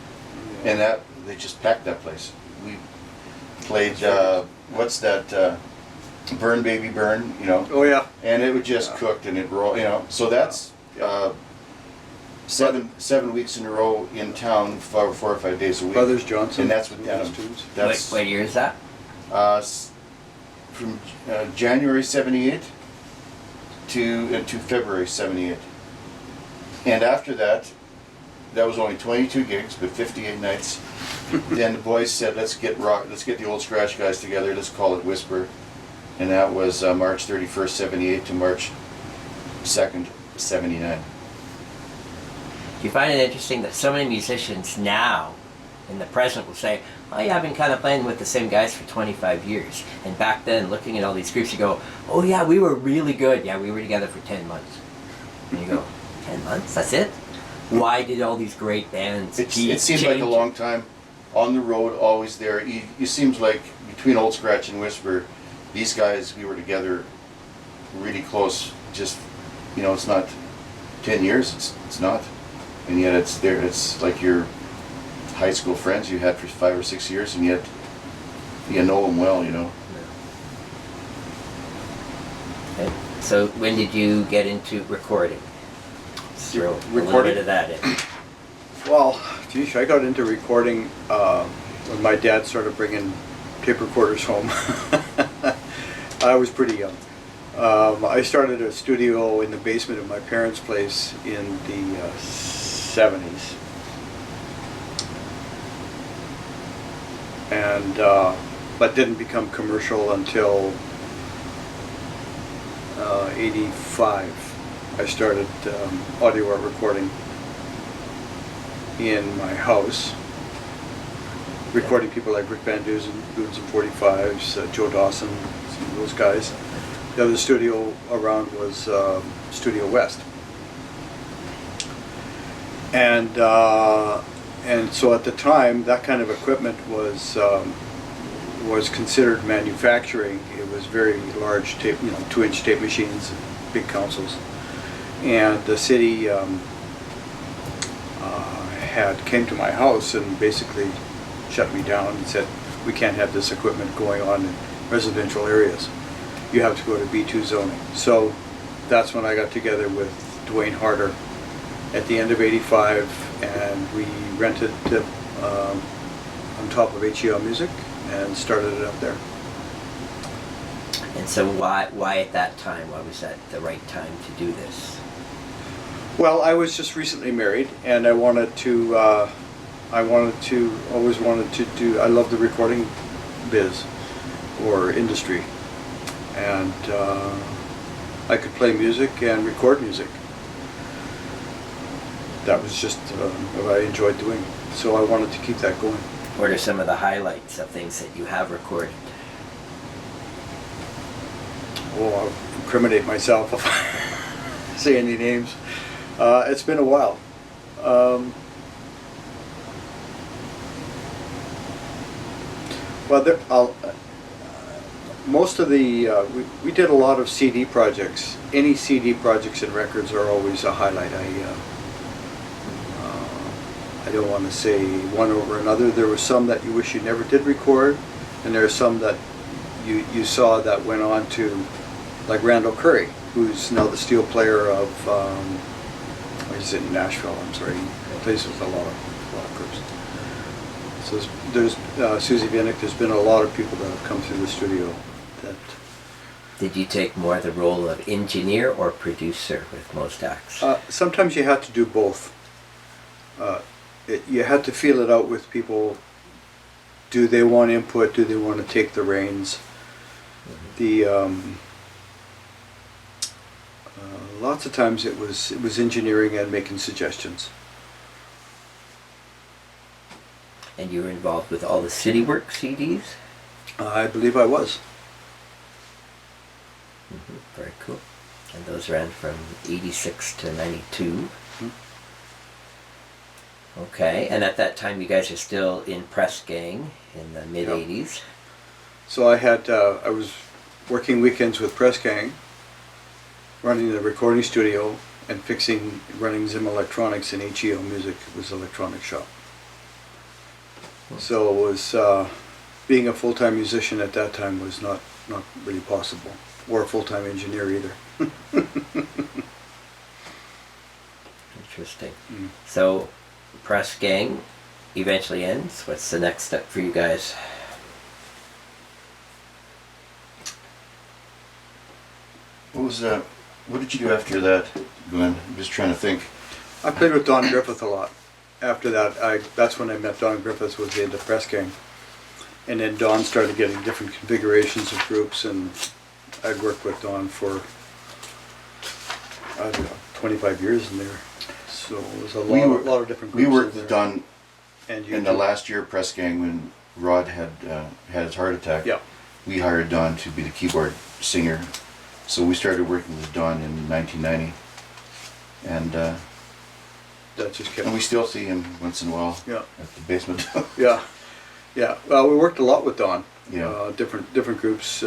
and that they just packed that place. We played what's that? Burn Baby Burn, you know. Oh yeah. And it would just cooked and it roll, you know. So that's 7 weeks in a row in town, 4 or 5 days a week. Brothers Johnson. And that's with Denim. That's What year is that? from January '78 to February '78. And after that was only 22 gigs, but 58 nights. Then the boys said, let's get the Old Scratch guys together. Let's call it Whisper. And that was March 31st, '78 to March 2nd, '79. Do you find it interesting that so many musicians now, in the present, will say, oh yeah, I've been kind of playing with the same guys for 25 years. And back then, looking at all these groups, you go, oh yeah, we were really good. Yeah, we were together for 10 months. And you go, 10 months? That's it? Why did all these great bands It seems like a long time. On the road, always there. It seems like between Old Scratch and Whisper, these guys, we were together really close. Just, you know, it's not 10 years, it's not. And yet it's there. It's like your high school friends you had for 5 or 6 years, and yet you know them well, you know. Okay. So when did you get into recording? Throw a little Recording? bit of that in. Well, geez, I got into recording when my dad started bringing tape recorders home. I was pretty young. I started a studio in the basement of my parents' place in the 70s. And, but didn't become commercial until 85. I started audio art recording in my house, recording people like Rick Van Dusen, Dudes and 45s, Joe Dawson, some of those guys. The other studio around was Studio West. And so at the time, that kind of equipment was considered manufacturing. It was very large tape, 2-inch tape machines, big consoles. And the city came to my house and basically shut me down and said, we can't have this equipment going on in residential areas. You have to go to B2 zoning. So that's when I got together with Dwayne Harder at the end of '85, and we rented on top of HEL Music and started it up there. And so why at that time? Why was that the right time to do this? Well, I was just recently married, and I always wanted to do, I love the recording biz or industry, and I could play music and record music. That was just what I enjoyed doing, so I wanted to keep that going. What are some of the highlights of things that you have recorded? Oh, I'll incriminate myself if I say any names. It's been a while. Most of the we did a lot of CD projects. Any CD projects and records are always a highlight. I don't want to say one over another. There were some that you wish you never did record, and there are some that you saw that went on to, like Randall Curry, who's now the steel player of, he's in Nashville, I'm sorry, he plays with a lot of groups. So there's Susie Vinnick, there's been a lot of people that have come through the studio that... Did you take more the role of engineer or producer with most acts? Sometimes you had to do both. You had to feel it out with people. Do they want input? Do they want to take the reins? Mm-hmm. Lots of times it was engineering and making suggestions. And you were involved with all the CityWork CDs? I believe I was. Mm-hmm. Very cool. And those ran from 86 to 92. Mm-hmm. Okay, and at that time you guys are still in Press Gang in the mid-80s. Yep. So I was working weekends with Press Gang, running the recording studio and running Zim Electronics in HEL Music. It was an electronic shop. So it was, being a full-time musician at that time was not really possible, or a full-time engineer either. Interesting. Mm. So, Press Gang eventually ends. What's the next step for you guys? What did you do after that, Glenn? I'm just trying to think. I played with Don Griffith a lot. After that, that's when I met Don Griffith, was the end of Press Gang. And then Don started getting different configurations of groups, and I'd worked with Don for, I don't know, 25 years in there. So it was a lot of different groups. We worked in with there. Don in the last year of Press Gang when Rod had his heart attack. Yeah. We hired Don to be the keyboard singer. So we started working with Don in 1990. And that just kept. and we still see him once in a while. Yeah. At the basement. Yeah. Well, we worked a lot with Don. Yeah. Different groups,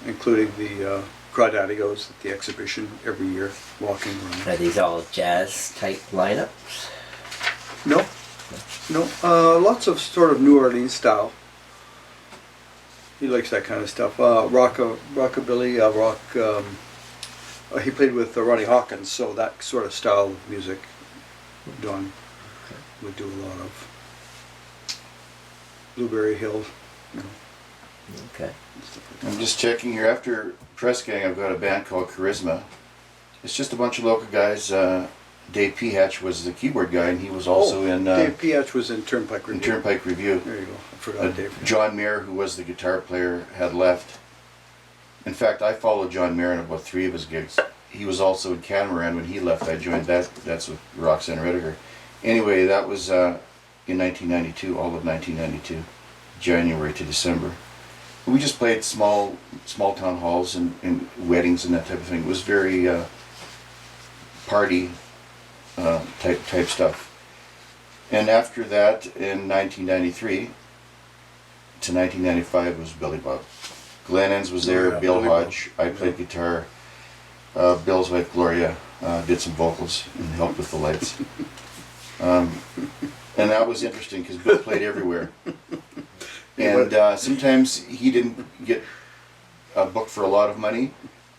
including the Crawdaddy-Os at the exhibition every year, walking around. Are these all jazz type lineups? No. Lots of sort of New Orleans style. He likes that kind of stuff. Rockabilly, rock. He played with Ronnie Hawkins, so that sort of style of music. Don would do a lot of. Blueberry Hill. Okay. I'm just checking here. After Press Gang, I've got a band called Charisma. It's just a bunch of local guys. Dave Pehatch was the keyboard guy, and he was also in... Dave Pehatch was in Turnpike Review. In Turnpike Review. There you go. I forgot Dave. John Mayer, who was the guitar player, had left. In fact, I followed John Mayer in about 3 of his gigs. he was also in Catamaran when he left. I joined that. That's with Roxanne Rediger. Anyway, that was in 1992, all of 1992, January to December. We just played small town halls and weddings and that type of thing. It was very party type stuff. And after that, in 1993 to 1995 was Billy Bob. Glenn Enns was there, Yeah, Bill Billy Hodge, I played guitar, Bill's wife Gloria did some vocals and helped with the lights. And that was interesting because Bill played everywhere. And sometimes he didn't get booked for a lot of money,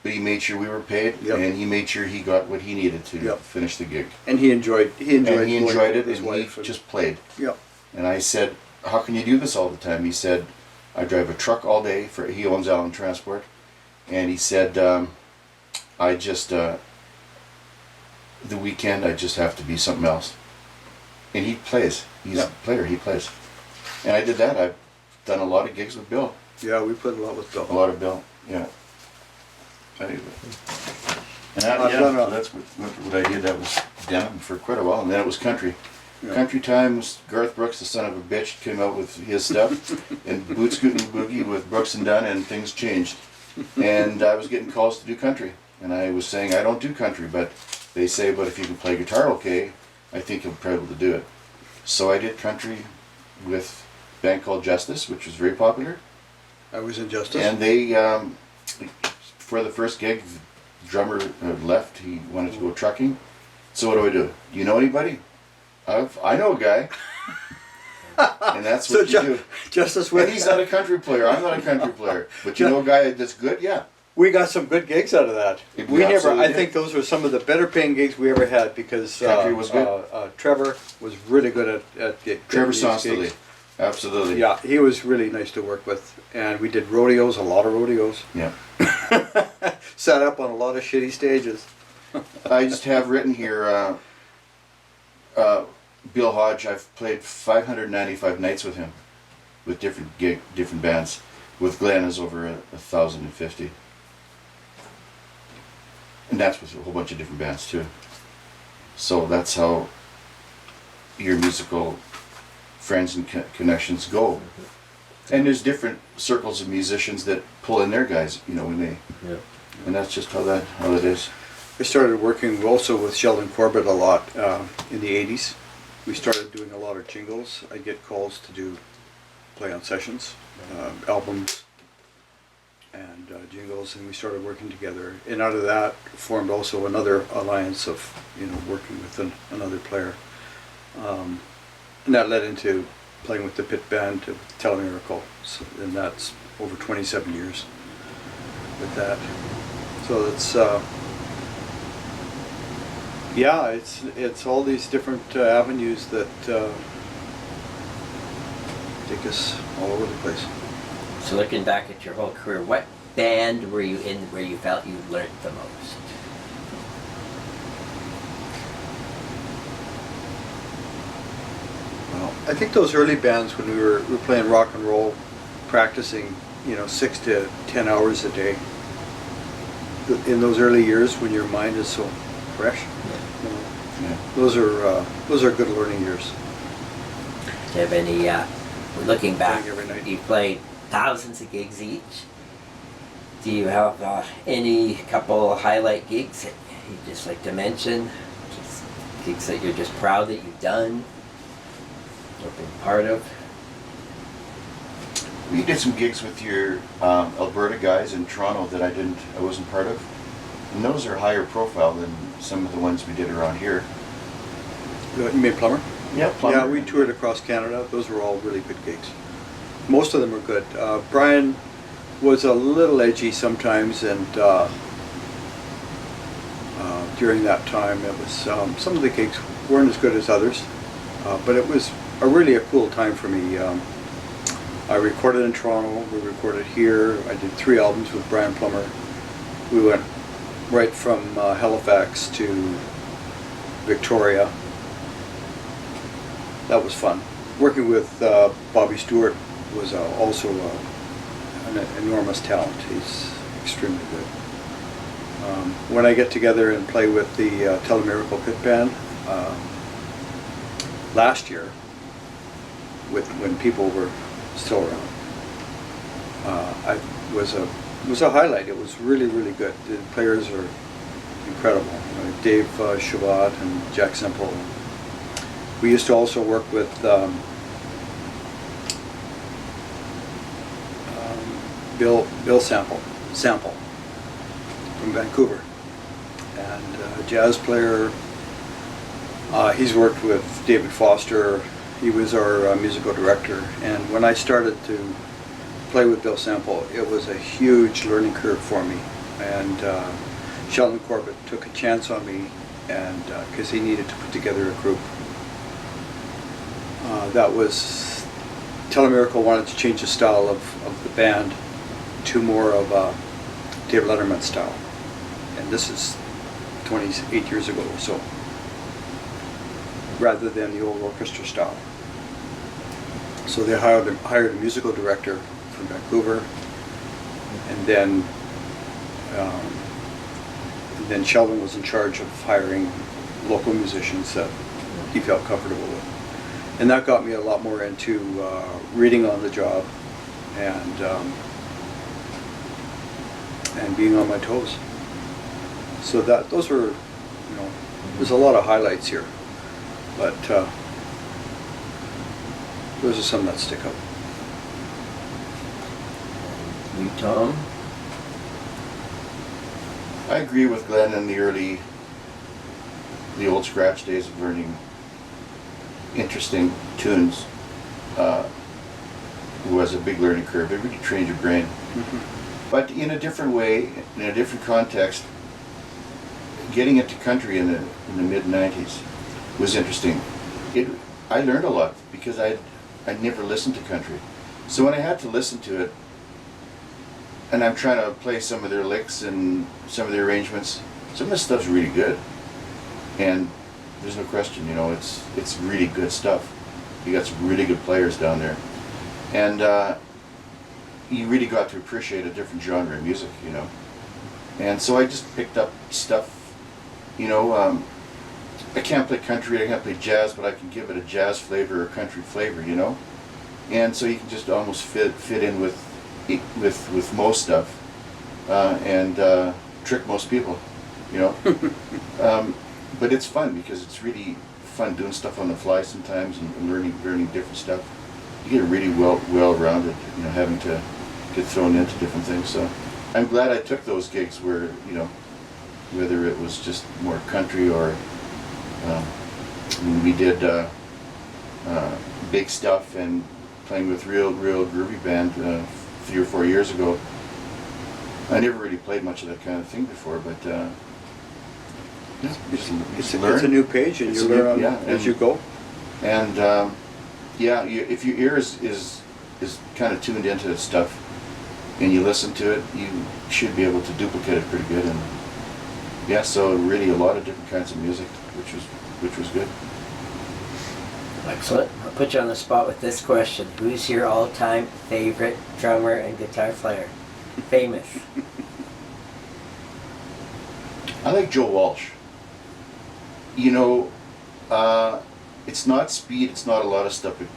but he made sure we were paid, Yep. and he made sure he got what he needed to Yep. finish the gig. And he enjoyed And he enjoyed going it, with his and wife he just played. Yep. And I said, "How can you do this all the time?" He said, "I drive a truck all day for." He owns Allen Transport, and he said, "I just the weekend I just have to be something else." And he plays. He's Yeah. a player. He plays. And I did that. I've done a lot of gigs with Bill. Yeah, we played a lot with Bill. A lot of Bill. Yeah. Anyway. And that, I've yeah, done a- so that's what I did. That was denim for quite a while, and then it was country. Yeah. Country Time was Garth Brooks, the son of a bitch, came out with his stuff, and Boot Scootin' Boogie with Brooks and Dunn, and things changed. And I was getting calls to do country, and I was saying I don't do country, but they say, but if you can play guitar okay, I think you'll be able to do it. So I did country with a band called Justice, which was very popular. I was in Justice. And they, for the first gig, the drummer left. He wanted to go trucking. So what do? Do you know anybody? I know a guy. And that's what you do. Justice And with he's not a country player. I'm not a country player. But you know a guy that's good? Yeah. We got some good gigs out of that. We We never. absolutely I did. think those were some of the better paying gigs we ever had because Country was good. Trevor was really good at getting Trevor these Sonstally. gigs. Absolutely. Yeah, he was really nice to work with, and we did rodeos, a lot of rodeos. Yeah. Sat up on a lot of shitty stages. I just have written here, Bill Hodge. I've played 595 nights with him, with different bands. With Glenn is over 1,050, and that's with a whole bunch of different bands too. So that's how your musical friends and connections go. And there's different circles of musicians that pull in their guys, you know, when they, Yeah. and that's just how that is. I started working also with Sheldon Corbett a lot in the 80s. We started doing a lot of jingles. I'd get calls to play on sessions, albums, and jingles, and we started working together. And out of that formed also another alliance of, working with another player. And that led into playing with the pit band with Telemiracle. So, and that's over 27 years with that. So it's it's all these different avenues that take us all over the place. So looking back at your whole career, what band were you in where you felt you learned the most? Well, I think those early bands when we were playing rock and roll, practicing, 6 to 10 hours a day. In those early years when your mind is so fresh, Yeah. those are good learning years. Do you have any, looking back, Playing every night. you played thousands of gigs each. Do you have any couple highlight gigs that you'd just like to mention? Just gigs that you're just proud that you've done or been part of? We did some gigs with your Alberta guys in Toronto that I wasn't part of. And those are higher profile than some of the ones we did around here. You mean Plumber? Yeah, Yeah, we toured across Canada. Those were all really good gigs. Most of them were good. Brian was a little edgy sometimes, and during that time, it was some of the gigs weren't as good as others, but it was really a cool time for me. I recorded in Toronto. We recorded here. I did 3 albums with Brian Plummer. We went right from Halifax to Victoria. That was fun. Working with Bobby Stewart was also an enormous talent. He's extremely good. When I get together and play with the Telemiracle Pit Band, last year, when people were still around, it was a highlight. It was really, really good. The players are incredible. Dave Shavat and Jack Semple. We used to also work with Bill Sample from Vancouver, and a jazz player. He's worked with David Foster. He was our musical director, and when I started to play with Bill Sample, it was a huge learning curve for me. And Sheldon Corbett took a chance on me, and because he needed to put together a group. That was Telemiracle wanted to change the style of the band to more of a Dave Letterman style, and this is 28 years ago or so, rather than the old orchestra style. So they hired a musical director from Vancouver, and then Sheldon was in charge of hiring local musicians that he felt comfortable with. And that got me a lot more into reading on the job and being on my toes. So those were, there's a lot of highlights here, but those are some that stick out. You, Tom? I agree with Glenn in the old scratch days of learning interesting tunes. Was a big learning curve. It really trained your brain. Mm-hmm. But in a different way, in a different context, getting into country in the mid-90s was interesting. I learned a lot because I'd never listened to country. So when I had to listen to it, and I'm trying to play some of their licks and some of their arrangements, some of this stuff's really good. And there's no question, it's really good stuff. You got some really good players down there. And you really got to appreciate a different genre of music, And so I just picked up stuff, I can't play country, I can't play jazz, but I can give it a jazz flavor or country flavor, And so you can just almost fit in with most stuff and trick most people, But it's fun because it's really fun doing stuff on the fly sometimes and learning different stuff. You get really well-rounded, having to get thrown into different things. So I'm glad I took those gigs where, whether it was just more country or we did big stuff and playing with real groovy band 3 or 4 years ago. I never really played much of that kind of thing before, but it's a new page, and you learn as you go. And if your ear is kind of tuned into stuff, and you listen to it, you should be able to duplicate it pretty good. And so really a lot of different kinds of music, which was good. Excellent. I'll put you on the spot with this question. Who's your all-time favorite drummer and guitar player? Famous. I like Joe Walsh. It's not speed, it's not a lot of stuff, but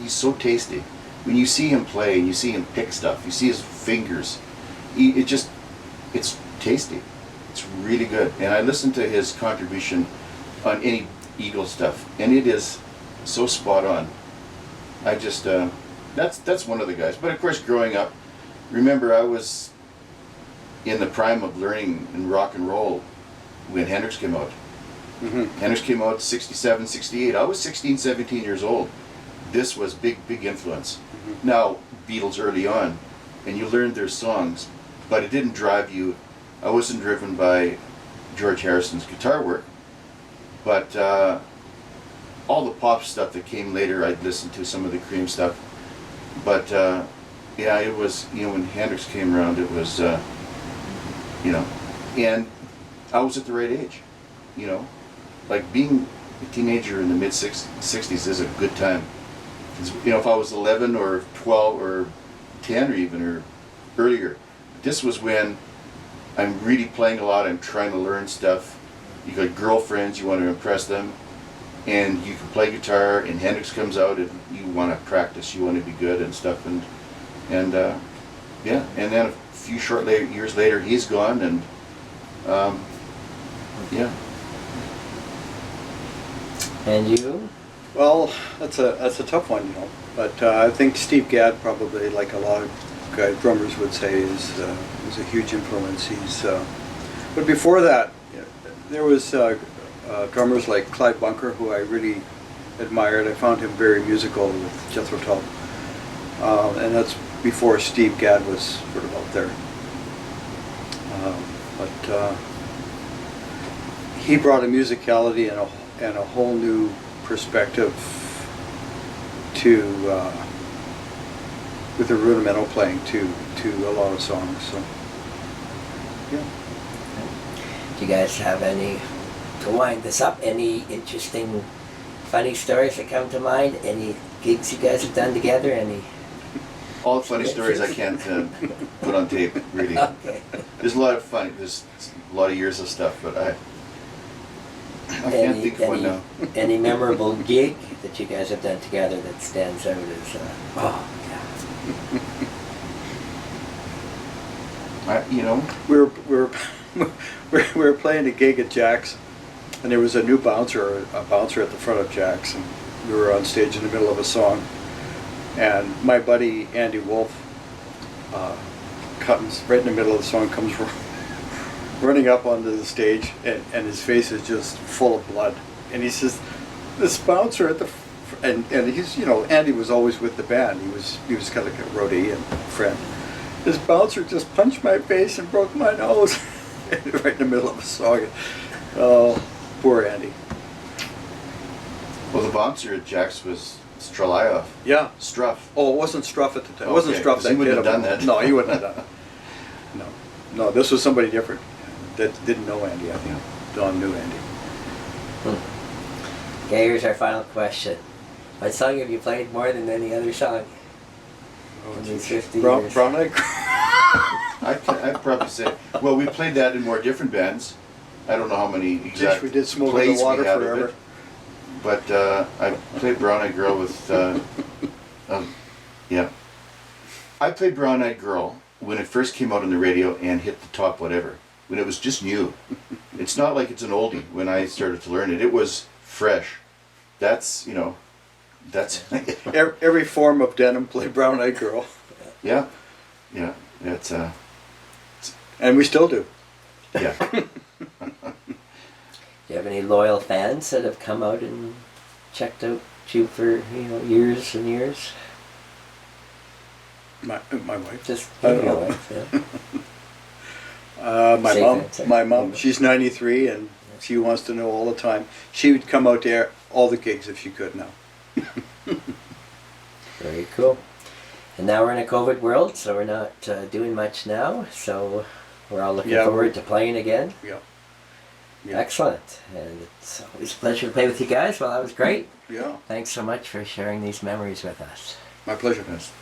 he's so tasty. When you see him play and you see him pick stuff, you see his fingers, it's tasty. It's really good. And I listened to his contribution on any Eagles stuff, and it is so spot on. I just, that's one of the guys. But of course, growing up, remember I was in the prime of learning in rock and roll when Hendrix came out. Mm-hmm. Hendrix came out 67, 68. I was 16, 17 years old. This was big influence. Mm-hmm. Now, Beatles early on, and you learned their songs, but it didn't drive you. I wasn't driven by George Harrison's guitar work, but all the pop stuff that came later, I'd listen to some of the Cream stuff. But it was, when Hendrix came around, it was, and I was at the right age, Like being a teenager in the mid-60s is a good time. If I was 11 or 12 or 10 or even or earlier, this was when I'm really playing a lot. I'm trying to learn stuff. You got girlfriends, you want to impress them, and you can play guitar. And Hendrix comes out, and you want to practice. You want to be good and stuff. And yeah. And then a few years later, he's gone, and yeah. And you? Well, that's a tough one, you know. But I think Steve Gadd probably, like a lot of drummers would say, is a huge influence. But before that, there was drummers like Clyde Bunker, who I really admired. I found him very musical with Jethro Tull, and that's before Steve Gadd was sort of out there. But he brought a musicality and a whole new perspective to with the rudimental playing to a lot of songs. So yeah. Do you guys have any, to wind this up, any interesting, funny stories that come to mind? Any gigs you guys have done together? Any? All the funny stories I can't put on tape, really. Okay. There's a lot of funny. There's a lot of years of stuff, but I can't think of one now. Any memorable gig that you guys have done together that stands out as, oh, yeah. We were playing a gig at Jack's, and there was a bouncer at the front of Jack's, and we were on stage in the middle of a song, and my buddy Andy Wolf comes right in the middle of the song, comes running up onto the stage, and his face is just full of blood, and he says, "This bouncer at the and he's, you know, Andy was always with the band. He was kind of like a roadie and friend. This bouncer just punched my face and broke my nose." Right in the middle of a song. Oh, poor Andy. Well, the bouncer at Jack's was Strelayoff. Yeah. Struff. Oh, it wasn't Struff at the time. It Okay, wasn't Struff 'cause that he wouldn't hit have him. done that. No, he wouldn't have done it. No, this was somebody different that didn't know Andy. I think Don knew Andy. Okay, here's our final question. What song have you played more than any other song in these 50 years? Brown Eyed. I'd probably say, well, we played that in more different bands. I don't know how many exact We did Smoke in plays the Water we had of forever. it. But I played Brown Eyed Girl with, yeah. I played Brown Eyed Girl when it first came out on the radio and hit the top whatever, when it was just new. It's not like it's an oldie when I started to learn it. It was fresh. That's, you know, that's... Every form of denim played Brown Eyed Girl. Yeah, yeah, it's And we still do. yeah. Do you have any loyal fans that have come out and checked out you for, years and years? My wife. Just I don't your know. wife, yeah. My mom, she's 93 and she wants to know all the time. She would come out there all the gigs if she could now. Very cool. And now we're in a COVID world, so we're not doing much now. So we're all looking forward to playing again. Yeah. Excellent. And it's always a pleasure to play with you guys. Well, that was great. Yeah. Thanks so much for sharing these memories with us. My pleasure. Yes.